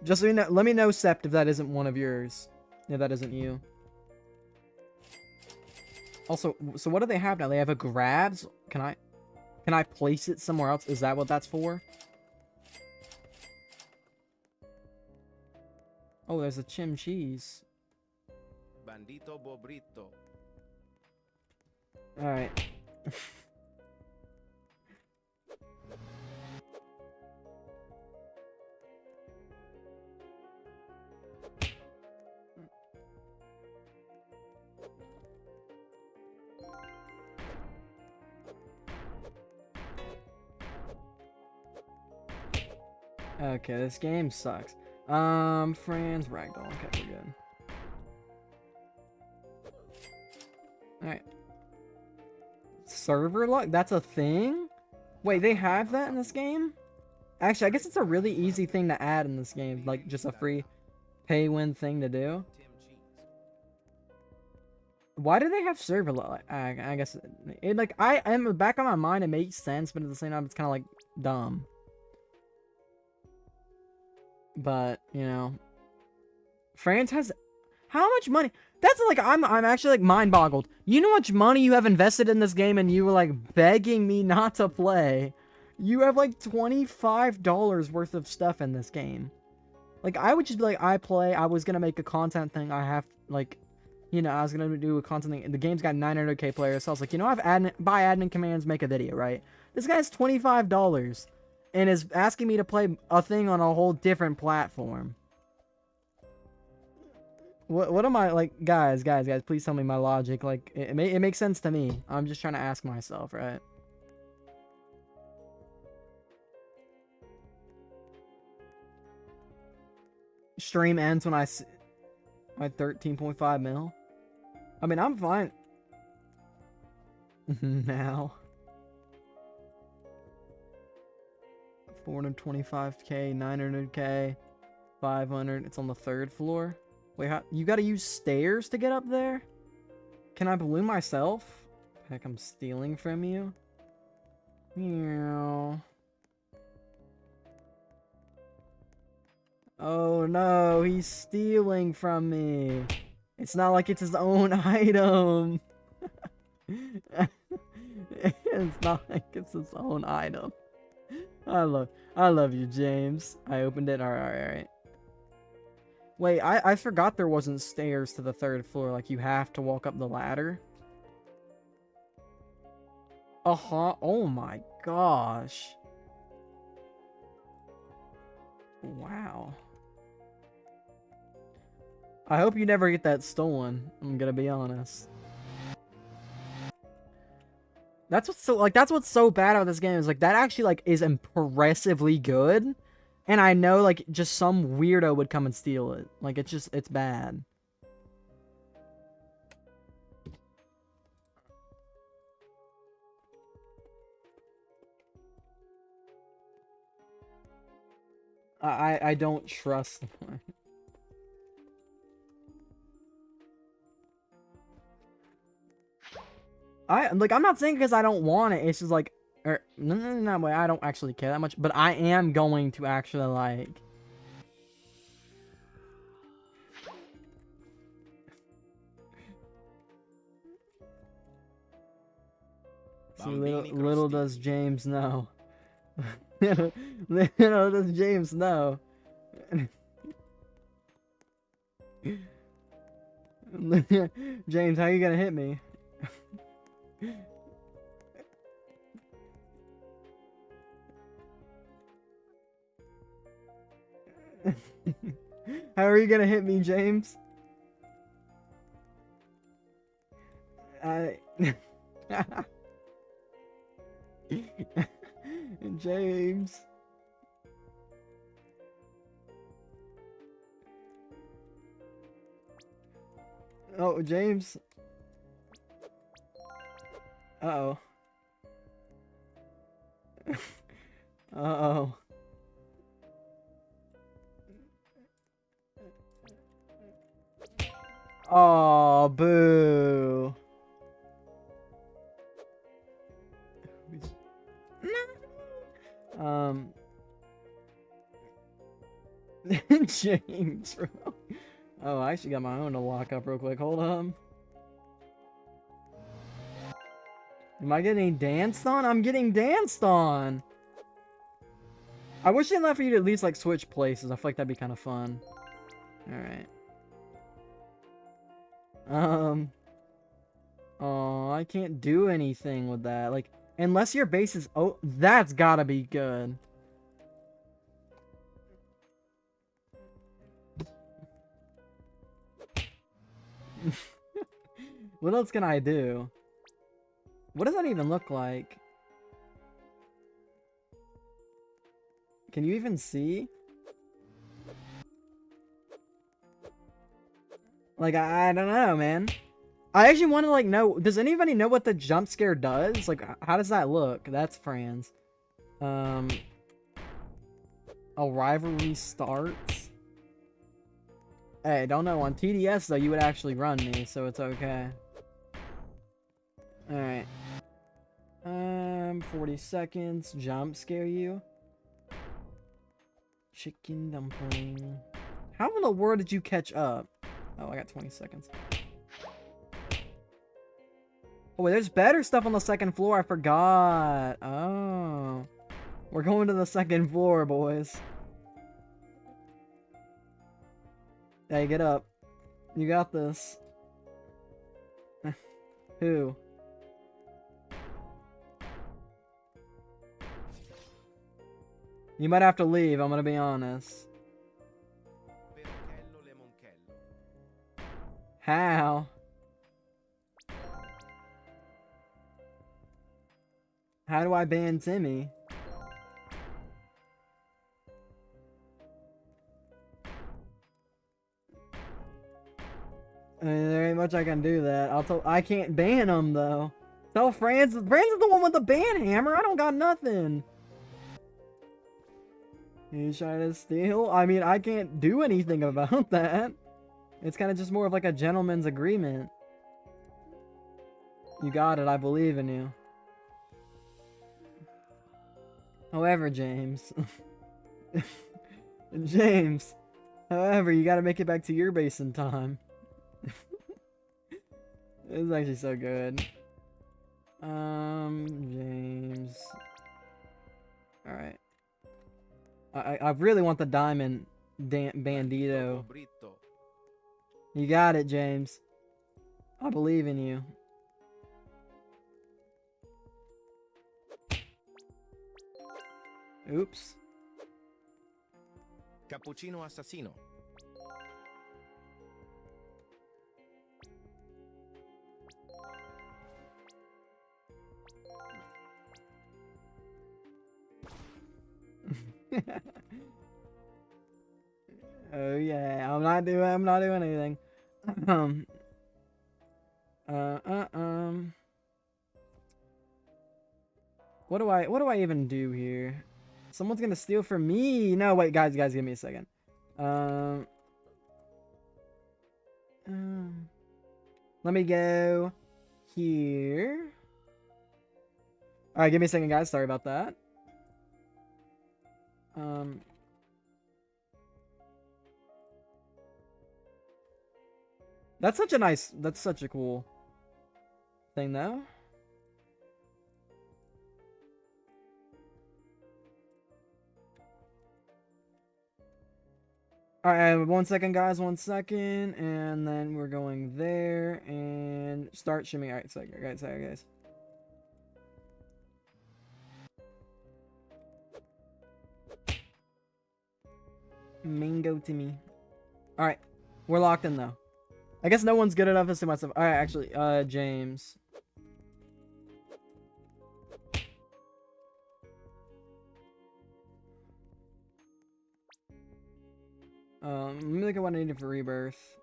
just so you know, let me know, Sept, if that isn't one of yours. If that isn't you. Also, so what do they have now? They have a grabs? Can I place it somewhere else? Is that what that's for? Oh, there's a chim cheese. Bandito Bobrito. Alright. Okay, this game sucks. Friends, ragdoll. Okay, we're good. Alright. Server luck? That's a thing? Wait, they have that in this game? Actually, I guess it's a really easy thing to add in this game. Like, just a free pay-win thing to do. Why do they have server luck? I guess it like, in the back of my mind, it makes sense, but at the same time, it's kind of like dumb. But, you know, France has how much money? That's like, I'm actually like mind boggled. You know how much money you have invested in this game and you were like begging me not to play? You have like $25 worth of stuff in this game. Like, I would just be like, I was gonna make a content thing. I have like, you know, I was gonna do a content thing. The game's got 900k players, so I was like, you know, buy admin commands, make a video, right? This guy's $25 and is asking me to play a thing on a whole different platform. What am I, like, guys, please tell me my logic. Like, it makes sense to me. I'm just trying to ask myself, right? Stream ends when I see my 13.5 mil. I mean, I'm fine. Now. 425k, 900k, 500. It's on the 3rd floor. Wait, how, you gotta use stairs to get up there? Can I balloon myself? Heck, I'm stealing from you. Meow. Oh no, he's stealing from me. It's not like it's his own item. It's not like it's his own item. I love you, James. I opened it. Alright. Wait, I forgot there wasn't stairs to the 3rd floor. Like, you have to walk up the ladder. Uh-huh. Oh my gosh. Wow. I hope you never get that stolen. I'm gonna be honest. That's what's so bad about this game is like that actually like is impressively good, and I know like just some weirdo would come and steal it. Like it's bad. I don't trust them. I'm not saying because I don't want it. It's just like, no, I don't actually care that much. But I am going to actually like. See, little does James know. Little does James know. James, how you gonna hit me? How are you gonna hit me, James? James. Oh, James. Uh-oh. Uh-oh. Oh, boo. James. Oh, I actually got my own to lock up real quick. Hold on. Am I getting danced on? I'm getting danced on. I wish they left for you to at least like switch places. I feel like that'd be kind of fun. All right. Oh, I can't do anything with that. Like, unless your base is... Oh, that's gotta be good. What else can I do? What does that even look like? Can you even see? Like, I don't know, man. I actually want to, like, know... Does anybody know what the jump scare does? Like, how does that look? That's Franz. A rivalry starts. Hey, don't know. On TDS, though, you would actually run me, so it's okay. Alright. 40 seconds. Jump scare you. Chicken dumpling. How in the world did you catch up? Oh, I got 20 seconds. Oh, wait, there's better stuff on the second floor. I forgot. Oh. We're going to the second floor, boys. Hey, get up. You got this. Who? You might have to leave, I'm gonna be honest. How? How do I ban Timmy? I mean, there ain't much I can do that. I can't ban him though. Tell Franz is the one with the ban hammer. I don't got nothing. He's trying to steal? I mean, I can't do anything about that. It's kind of just more of like a gentleman's agreement. You got it. I believe in you. However, James. James. However, you gotta make it back to your base in time. This is actually so good. James. Alright. I really want the diamond bandito. You got it, James. I believe in you. Oops. Cappuccino assassino. Oh yeah, I'm not doing anything. What do I even do here? Someone's gonna steal from me. No, wait, guys, give me a second. Let me go here. All right, give me a second, guys. Sorry about that. That's such a cool thing, though. Alright, 1 second, guys, 1 second, and then we're going there, and start shimming. Alright, sorry, guys. Mango to me. Alright, we're locked in, though. I guess no one's good enough to see myself. Alright, actually, James. Let me look at what I needed for rebirth.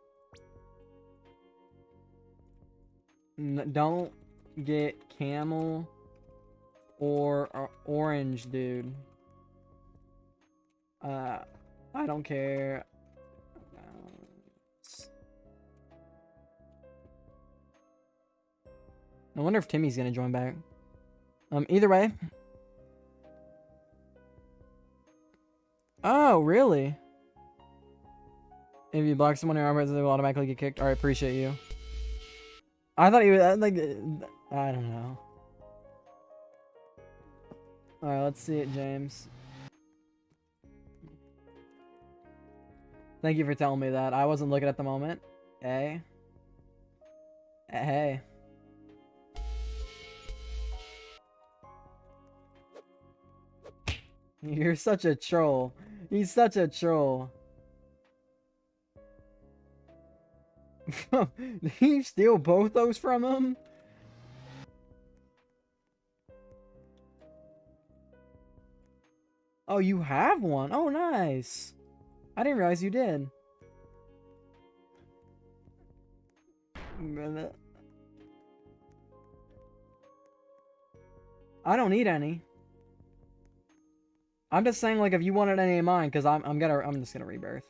Don't get camel or orange, dude. I don't care. I wonder if Timmy's gonna join back. Either way. Oh, really? If you block someone in your armor, they will automatically get kicked. Alright, appreciate you. I thought he was, like, I don't know. Alright, let's see it, James. Thank you for telling me that. I wasn't looking at the moment. Hey. Hey. You're such a troll. He's such a troll. Did you steal both those from him? Oh, you have one? Oh, nice. I didn't realize you did. I don't need any. I'm just saying, like, if you wanted any of mine, because I'm just gonna rebirth.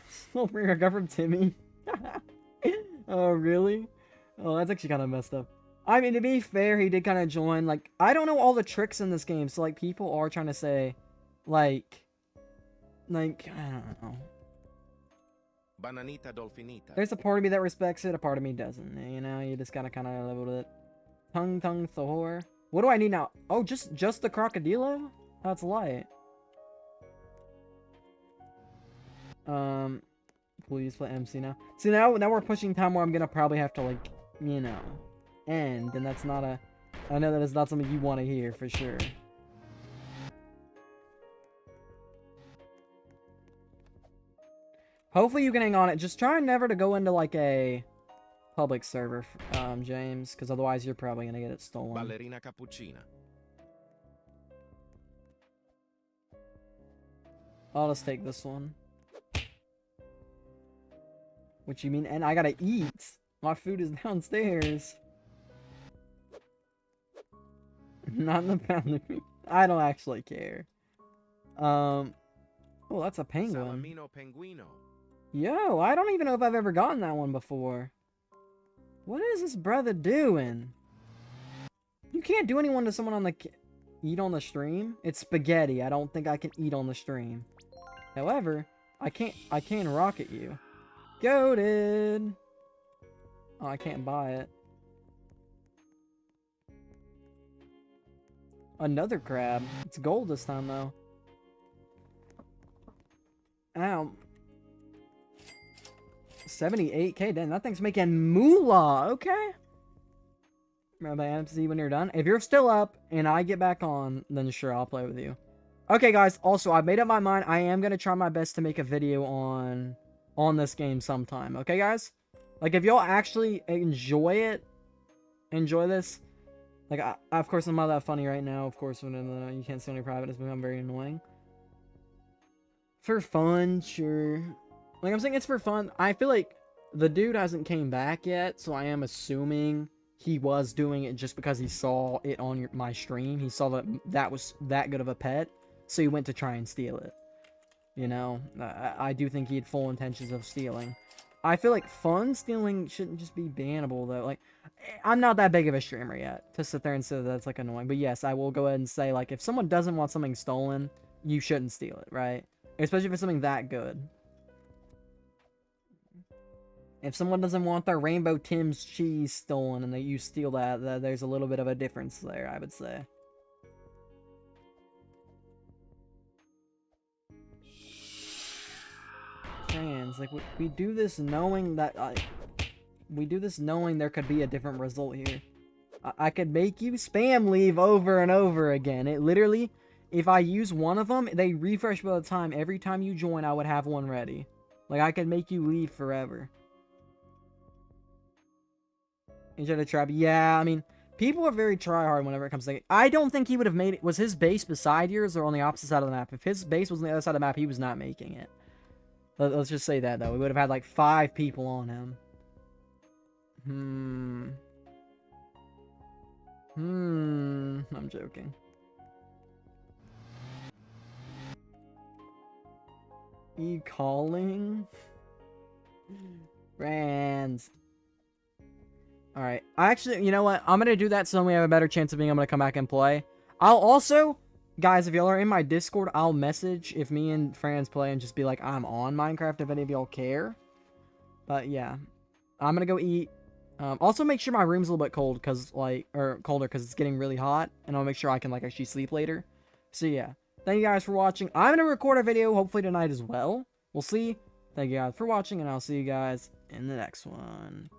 Still bring I got from Timmy. Oh, really? Oh, that's actually kind of messed up. I mean, to be fair, he did kind of join. Like, I don't know all the tricks in this game, so, like, people are trying to say, like, I don't know. Bananita dolfinita. There's a part of me that respects it, a part of me doesn't. You know, you just gotta kind of live with it. Tung Thor. What do I need now? Oh, just the crocodilo? That's light. Please play MC now. See, now we're pushing time where I'm gonna probably have to, like, you know, end, and that's not a... I know that is not something you want to hear, for sure. Hopefully you can hang on it. Just try never to go into, like, a public server, James, because otherwise you're probably gonna get it stolen. Ballerina cappuccina. I'll just take this one. What you mean? And I gotta eat. My food is downstairs. Not in the pound of meat. I don't actually care. Oh, that's a penguin. Salamino penguino. Yo, I don't even know if I've ever gotten that one before. What is this brother doing? You can't do anyone to someone on the... Eat on the stream? It's spaghetti. I don't think I can eat on the stream. However, I can rocket you. Goated! Oh, I can't buy it. Another crab. It's gold this time, though. Ow. 78k, damn, that thing's making moolah, okay? Remember, I see when you're done. If you're still up and I get back on, then sure, I'll play with you. Okay, guys, also, I've made up my mind. I am going to try my best to make a video on this game sometime, okay, guys? Like, if y'all actually enjoy this, like, of course, I'm not that funny right now. Of course, when you can't see any private, it's become very annoying. For fun, sure. Like, I'm saying it's for fun. I feel like the dude hasn't came back yet, so I am assuming he was doing it just because he saw it on my stream. He saw that was that good of a pet, so he went to try and steal it. You know, I do think he had full intentions of stealing. I feel like fun stealing shouldn't just be bannable, though. Like, I'm not that big of a streamer yet to sit there and say that's, like, annoying. But yes, I will go ahead and say, like, if someone doesn't want something stolen, you shouldn't steal it, right? Especially if it's something that good. If someone doesn't want their Rainbow Tim's cheese stolen and that you steal that, there's a little bit of a difference there, I would say. Fans, like, we do this knowing that, we do this knowing there could be a different result here. I could make you spam leave over and over again. It literally, if I use one of them, they refresh by the time. Every time you join, I would have one ready. Like, I could make you leave forever. Instead of trap, yeah, I mean, people are very try-hard whenever it comes to... I don't think he would have made it... Was his base beside yours or on the opposite side of the map? If his base was on the other side of the map, he was not making it. Let's just say that, though. We would have had, like, 5 people on him. I'm joking. You calling? Brands. Alright, actually, you know what? I'm gonna do that so we have a better chance of being able to come back and play. I'll also, guys, if y'all are in my Discord, I'll message if me and friends play and just be like, I'm on Minecraft if any of y'all care. But yeah, I'm gonna go eat. Also make sure my room's a little bit cold, colder, because it's getting really hot, and I'll make sure I can, like, actually sleep later. So yeah, thank you guys for watching. I'm gonna record a video hopefully tonight as well. We'll see. Thank you guys for watching, and I'll see you guys in the next one.